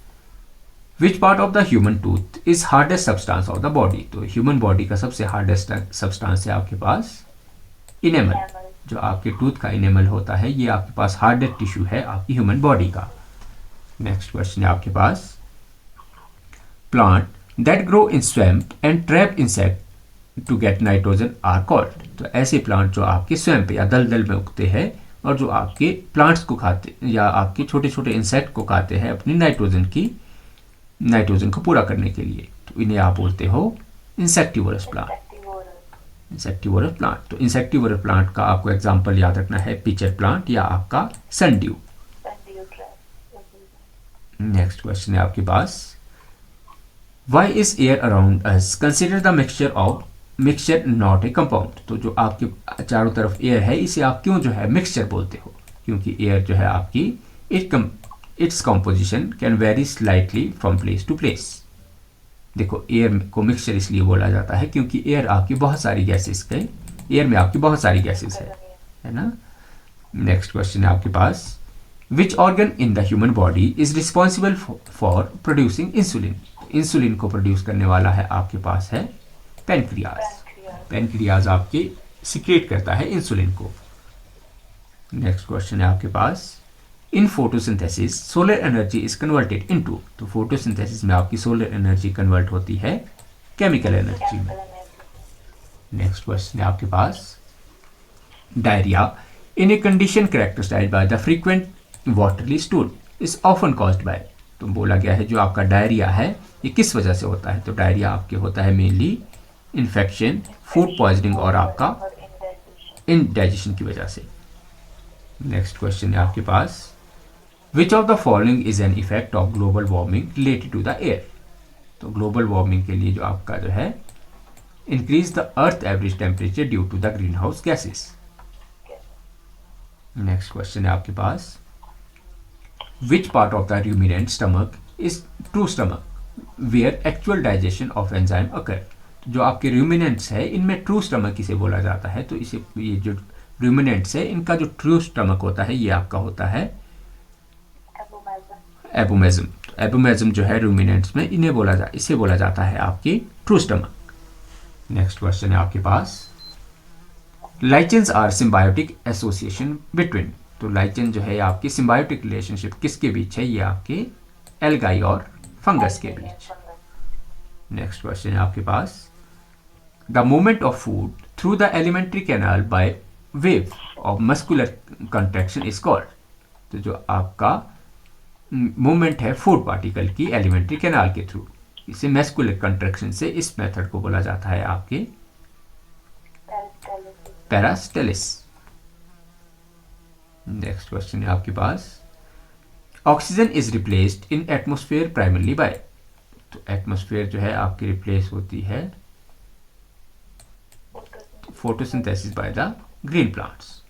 which part of the human tooth is hardest substance of the body? तो ह्यूमन बॉडी का सबसे हार्डेस्ट सब्सटेंस है आपके पास इनेमल। जो आपके टूथ का इनेमल होता है ये आपके पास हार्डेस्ट टिश्यू है आपकी ह्यूमन बॉडी का। नेक्स्ट क्वेश्चन है आपके पास, plant that grow in swamp and trap insect to get nitrogen are called? तो ऐसे प्लांट जो आपके स्वैम्प या दलदल में उगते हैं और जो आपके प्लांट्स को खाते या आपके छोटे छोटे इंसेक्ट को खाते हैं अपनी नाइट्रोजन को पूरा करने के लिए, तो इन्हें आप बोलते हो इंसेक्टिवोरस प्लांट। इंसेक्टिवोरस प्लांट, तो इंसेक्टिवोरस प्लांट का आपको एग्जांपल याद रखना है पिचर प्लांट या आपका सनड्यू। नेक्स्ट क्वेश्चन है आपके पास, why is air around us consider the mixture not a compound. तो जो आपके चारों तरफ एयर है इसे आप क्यों जो है मिक्सचर बोलते हो, क्योंकि एयर जो है आपकी its composition can vary slightly from place to place. देखो एयर को मिक्सचर इसलिए बोला जाता है क्योंकि एयर आपकी बहुत सारी गैसेस के एयर में आपकी बहुत सारी गैसेस है ना। नेक्स्ट क्वेश्चन है आपके पास, which organ in the human body is responsible for producing insulin. Insulin को प्रोड्यूस करने वाला है आपके पास है पेनक्रियाज। पेनक्रियाज आपके सिक्रेट करता है इंसुलिन को। नेक्स्ट क्वेश्चन है आपके पास, in photosynthesis solar energy is converted into. तो फोटोसिंथेसिस में आपकी सोलर एनर्जी कन्वर्ट होती है केमिकल एनर्जी में। नेक्स्ट क्वेश्चन है आपके पास, diarrhoea in a condition characterised by the frequent watery stool is often caused by. तो बोला गया है जो आपका डायरिया है ये किस वजह से होता है। तो डायरिया आपके होता है मेनली इन्फेक्शन, फूड पॉइजनिंग और आपका इनडाइजेशन की वजह से। नेक्स्ट क्वेश्चन है आपके पास, which of the following is an effect of global warming related to the air. तो ग्लोबल वार्मिंग के लिए जो आपका जो है increase the earth average temperature due to the green house gases. Next question है आपके पास, which part of the ruminant stomach is true stomach where actual digestion of enzyme occur. जो आपके रूमिनेंट्स है इनमें ट्रू स्टमक इसे बोला जाता है। तो इसे ये जो रूमिनेंट्स है इनका जो ट्रू स्टमक होता है ये आपका होता है एबोमेज्म। एबोमेज्म जो है रूमिनेंट्स में इसे बोला जाता है आपकी ट्रू स्टमक। नेक्स्ट क्वेश्चन है आपके पास, लाइचेंस आर सिम्बायोटिक एसोसिएशन बिटवीन। तो लाइचन जो है आपकी सिम्बायोटिक रिलेशनशिप किसके बीच है, ये आपके एल्गाई और फंगस के बीच। नेक्स्ट क्वेश्चन है आपके पास, the movement of food through the alimentary canal by wave of muscular contraction is called. तो जो आपका मूवमेंट है फूड पार्टिकल की एलिमेंट्री कैनाल के थ्रू, इसे मस्कुलर कंट्रैक्शन से इस मेथड को बोला जाता है आपके पैरास्टेलिस। नेक्स्ट क्वेश्चन है आपके पास, oxygen is replaced in atmosphere primarily by. तो एटमोस्फेयर जो है आपकी रिप्लेस होती है photosynthesis by the green plants.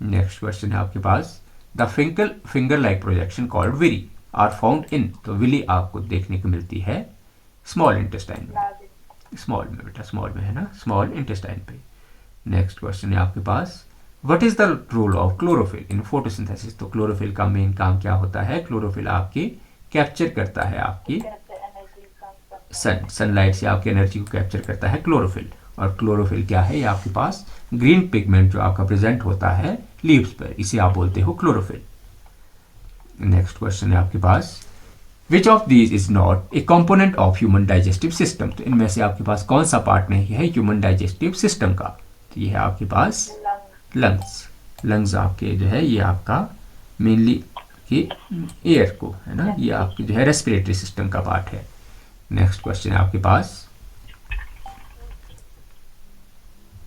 Next question है आपके पास, the finger like projection called villi are found in. तो विली आपको देखने को मिलती है स्मॉल इंटेस्टाइन में, स्मॉल में बेटा, स्मॉल में है ना, स्मॉल इंटेस्टाइन पे। नेक्स्ट क्वेश्चन है आपके पास, what is the role of chlorophyll in photosynthesis. तो क्लोरोफिल का मेन काम क्या होता है, क्लोरोफिल आपकी कैप्चर करता है आपकी सनलाइट से आपकी एनर्जी को कैप्चर करता है क्लोरोफिल। और क्लोरोफिल क्या है, ये आपके पास ग्रीन पिगमेंट जो आपका प्रेजेंट होता है लीव्स पर, इसे आप बोलते हो क्लोरोफिल। नेक्स्ट क्वेश्चन है आपके पास, which of these is not a component of human digestive system. तो इनमें से आपके पास कौन सा पार्ट नहीं है ह्यूमन डाइजेस्टिव सिस्टम का। तो ये है आपके पास लंग्स। लंग्स आपके जो है ये आपका मेनली कि एयर को है ना, ये आपके जो है रेस्पिरेटरी सिस्टम का पार्ट है। नेक्स्ट क्वेश्चन है आपके पास,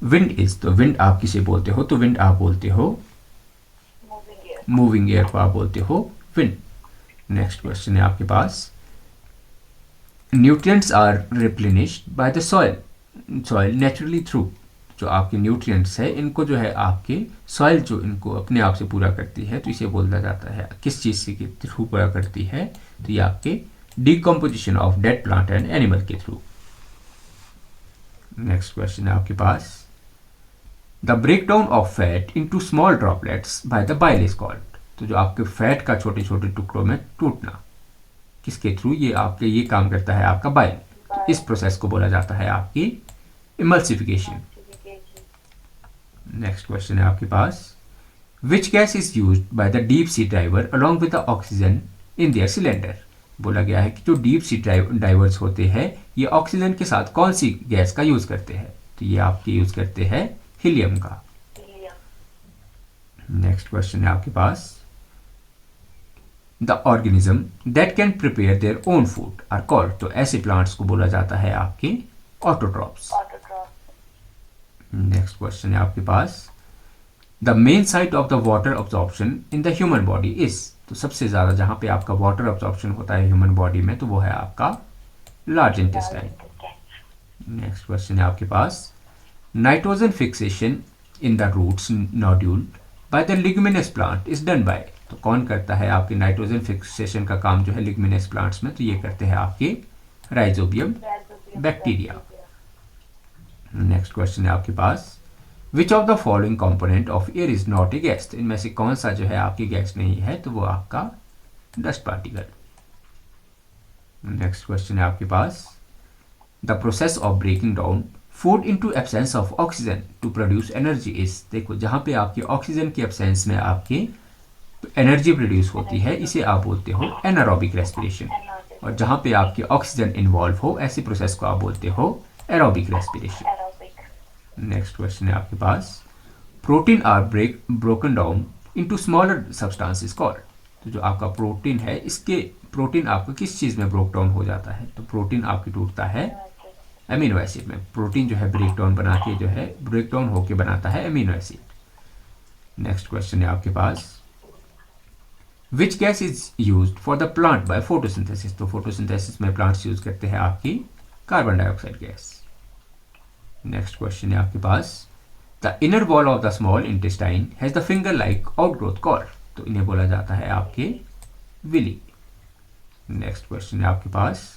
विंड इज। तो विंड आप किसे बोलते हो, तो विंड आप बोलते हो मूविंग एयर को आप बोलते हो विंड। नेक्स्ट क्वेश्चन है आपके पास, nutrients are replenished by the soil naturally through. जो आपके न्यूट्रिएंट्स है इनको जो है आपके सॉइल जो इनको अपने आप से पूरा करती है, तो इसे बोला जाता है किस चीज़ से के थ्रू पूरा करती है, तो ये आपके decomposition of dead plant and animal के थ्रू। नेक्स्ट क्वेश्चन है आपके पास, the breakdown of fat into small droplets by the bile is called. तो जो आपके फैट का छोटे छोटे टुकड़ों में टूटना किसके थ्रू, ये आपके ये काम करता है आपका बाइल। तो इस प्रोसेस को बोला जाता है आपकी इमल्सिफिकेशन। नेक्स्ट क्वेश्चन है आपके पास, which gas is used by the deep sea diver along with the oxygen in their cylinder. बोला गया है कि जो डीप सी डाइवर्स होते हैं ये ऑक्सीजन के साथ कौन सी गैस का यूज करते हैं, तो ये आपके यूज करते हैं हीलियम का। नेक्स्ट क्वेश्चन है आपके पास, the organism that can prepare their own food are called. तो ऐसे प्लांट्स को बोला जाता है आपके ऑटोट्रॉप्स। नेक्स्ट क्वेश्चन है आपके पास, the main site of the water absorption in the human body is. तो सबसे ज्यादा जहां पे आपका वाटर अब्जॉर्प्शन होता है ह्यूमन बॉडी में, तो वो है आपका लार्ज इंटेस्टाइन। नेक्स्ट क्वेश्चन है आपके पास, nitrogen fixation in the roots nodule by the leguminous plant is done by. तो कौन करता है आपके नाइट्रोजन फिक्सेशन का काम जो है लिग्मिनस प्लांट्स में, तो ये करते हैं आपके राइजोबियम बैक्टीरिया। नेक्स्ट क्वेश्चन है आपके पास, which of the following component of air is not a gas. तो इनमें से कौन सा जो है आपकी गैस नहीं है, तो वो आपका डस्ट पार्टिकल। नेक्स्ट क्वेश्चन है आपके पास, the process of breaking down food into absence of oxygen to produce energy is. देखो जहां पे आपकी ऑक्सीजन की एब्सेंस में आपकी एनर्जी प्रोड्यूस होती है, इसे आप बोलते हो एनारोबिक रेस्पिरेशन। और जहां पे आपकी ऑक्सीजन इन्वॉल्व हो, ऐसी प्रोसेस को आप बोलते हो एरोबिक रेस्पिरेशन। नेक्स्ट क्वेश्चन है आपके पास, protein are broken down into smaller substances called. तो जो आपका प्रोटीन है, इसके प्रोटीन आपका किस चीज़ में ब्रोक डाउन हो जाता है, तो प्रोटीन आपकी टूटता है एमिनो एसिड में। प्रोटीन जो है ब्रेक डाउन बना के जो है ब्रेक डाउन होकर बनाता है एमिनो एसिड। नेक्स्ट क्वेश्चन है आपके पास, which gas is use for the plant by photosynthesis. तो फोटोसिंथेसिस में प्लांट्स यूज करते हैं आपकी carbon dioxide gas. Next question है आपके पास, the inner wall of the small intestine has the finger like outgrowth called. तो इन्हें बोला जाता है आपके विली। नेक्स्ट क्वेश्चन है आपके पास,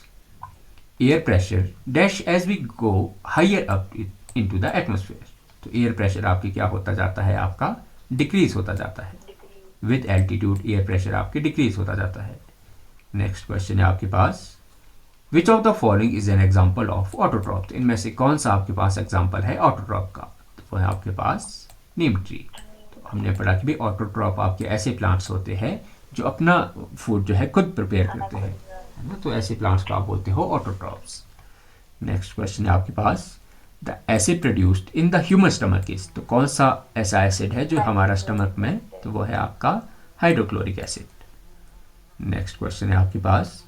air pressure dash as we go higher up into the atmosphere. तो एयर प्रेशर आपके क्या होता जाता है, आपका डिक्रीज होता जाता है। विद एल्टीट्यूड एयर प्रेशर आपके डिक्रीज होता जाता है। नेक्स्ट क्वेश्चन है आपके पास, which of the following is an example of autotroph. तो इनमें से कौन सा आपके पास एग्जाम्पल है ऑटोट्रॉप का, तो वो है आपके पास नीम ट्री। तो हमने पढ़ा कि भी ऑटोट्रॉप आपके ऐसे प्लांट्स होते हैं जो अपना फूड जो है खुद प्रिपेयर करते हैं, है ना, तो ऐसे प्लांट्स को आप बोलते हो ऑटोट्रॉप्स। नेक्स्ट क्वेश्चन है आपके पास, the acid produced in the human stomach is. तो कौन सा ऐसा एसिड है जो हमारा स्टमक में, तो वो है आपका हाइड्रोक्लोरिक एसिड। नेक्स्ट क्वेश्चन है आपके पास,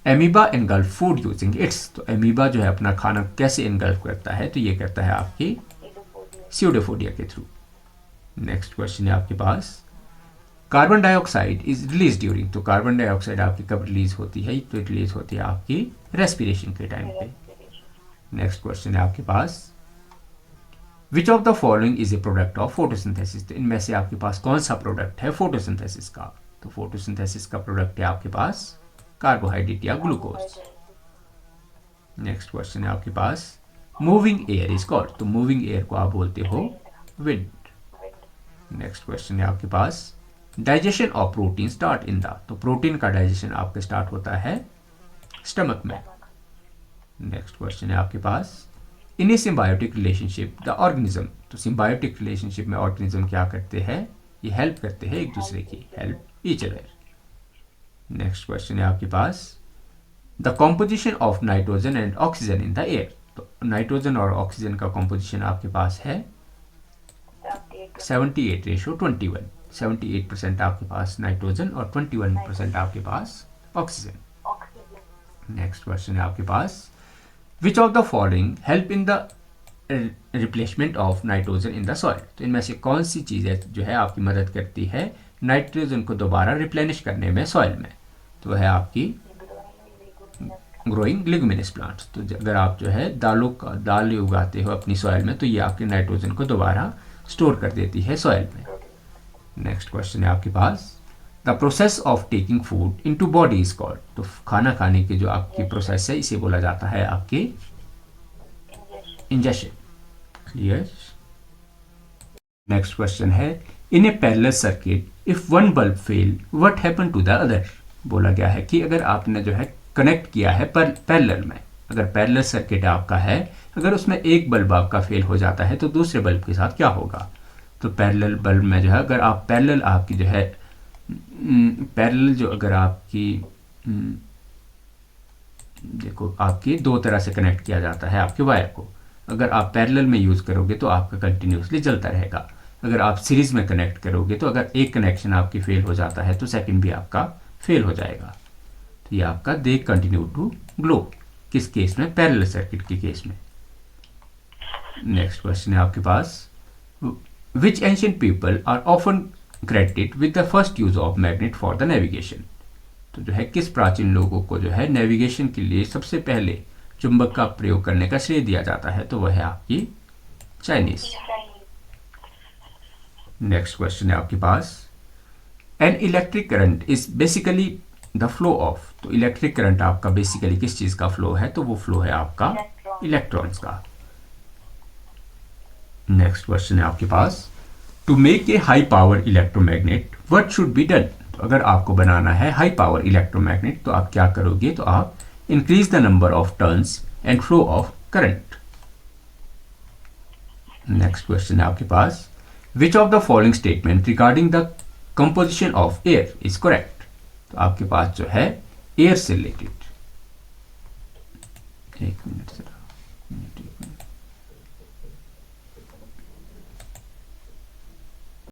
amoeba engulf food using its. तो एमीबा जो है अपना खाना कैसे इनगल्फ करता है, तो ये करता है आपकी स्यूडोफोडिया के थ्रू। नेक्स्ट क्वेश्चन है आपके पास, carbon dioxide is release during. तो कार्बन डाइऑक्साइड आपकी कब रिलीज होती है, तो रिलीज होती है आपकी रेस्पिरेशन के टाइम पे। नेक्स्ट क्वेश्चन है आपके पास, which of the following is a product of photosynthesis. तो इनमें से आपके पास कौन सा प्रोडक्ट है फोटोसिंथेसिस का, तो फोटोसिंथेसिस का प्रोडक्ट है आपके पास कार्बोहाइड्रेट या ग्लूकोज। नेक्स्ट क्वेश्चन है आपके पास, मूविंग एयर इज कॉल्ड। तो मूविंग एयर को आप बोलते हो विंड। नेक्स्ट क्वेश्चन है आपके पास, digestion of protein start in the. तो प्रोटीन का डाइजेशन आपका स्टार्ट होता है स्टमक में। नेक्स्ट क्वेश्चन है आपके पास, in a symbiotic relationship the organism. तो सिम्बायोटिक रिलेशनशिप में ऑर्गेनिज्म क्या करते हैं, ये हेल्प करते हैं एक दूसरे की, help each other. Next question है आपके पास, the composition of nitrogen and oxygen in the air. तो नाइट्रोजन और ऑक्सीजन का कॉम्पोजिशन आपके पास है 78:21। 78% आपके पास नाइट्रोजन और 21% आपके पास ऑक्सीजन। नेक्स्ट क्वेश्चन है आपके पास, which of the following help in the replacement of nitrogen in the soil. तो इनमें से कौन सी चीज़ें जो है आपकी मदद करती है नाइट्रोजन को दोबारा रिप्लेनिश करने में सॉइल में, तो है आपकी ग्रोइंग लिग्यूमिनस प्लांट्स। तो अगर आप जो है दाल उगाते हो अपनी सॉइल में, तो ये आपके नाइट्रोजन को दोबारा स्टोर कर देती है सॉइल में। नेक्स्ट क्वेश्चन है आपके पास, the process of taking food into body is called. तो खाना खाने की जो आपकी प्रोसेस है, इसे बोला जाता है आपकी इंजेशन। क्लियर। नेक्स्ट क्वेश्चन है, in a parallel circuit if one bulb fail what happen to the other. बोला गया है कि अगर आपने जो है कनेक्ट किया है पैरेलल में, अगर पैरेलल सर्किट आपका है, अगर उसमें एक बल्ब आपका फेल हो जाता है तो दूसरे बल्ब के साथ क्या होगा। तो पैरेलल बल्ब में जो है, अगर आप पैरेलल आपकी जो है पैरेलल जो अगर आपकी देखो आपकी दो तरह से कनेक्ट किया जाता है आपके वायर को। अगर आप पैरेलल में यूज़ करोगे तो आपका कंटिन्यूसली चलता रहेगा। अगर आप सीरीज में कनेक्ट करोगे तो अगर एक कनेक्शन आपकी फेल हो जाता है तो सेकंड भी आपका फेल हो जाएगा। तो ये आपका दे कंटिन्यू टू ग्लो, किस केस में, पैरेलल सर्किट के केस में। नेक्स्ट क्वेश्चन है आपके पास, which ancient people are often credited with the first use of magnet for the navigation. तो जो है किस प्राचीन लोगों को जो है नेविगेशन के लिए सबसे पहले चुंबक का प्रयोग करने का श्रेय दिया जाता है, तो वह है आपकी चाइनीज। नेक्स्ट क्वेश्चन है आपके पास, an electric current is basically the flow of, तो इलेक्ट्रिक करंट आपका बेसिकली किस चीज का फ्लो है, तो वो फ्लो है आपका इलेक्ट्रॉन्स का। नेक्स्ट क्वेश्चन है आपके पास, to make a high power electromagnet what should be done, तो अगर आपको बनाना है हाई पावर इलेक्ट्रोमैग्नेट तो आप क्या करोगे, तो आप increase the number of turns and flow of current. Next question है आपके पास, which of the following statement regarding the composition of air is correct, तो आपके पास जो है एयर से रिलेटेड, एक मिनट जरा,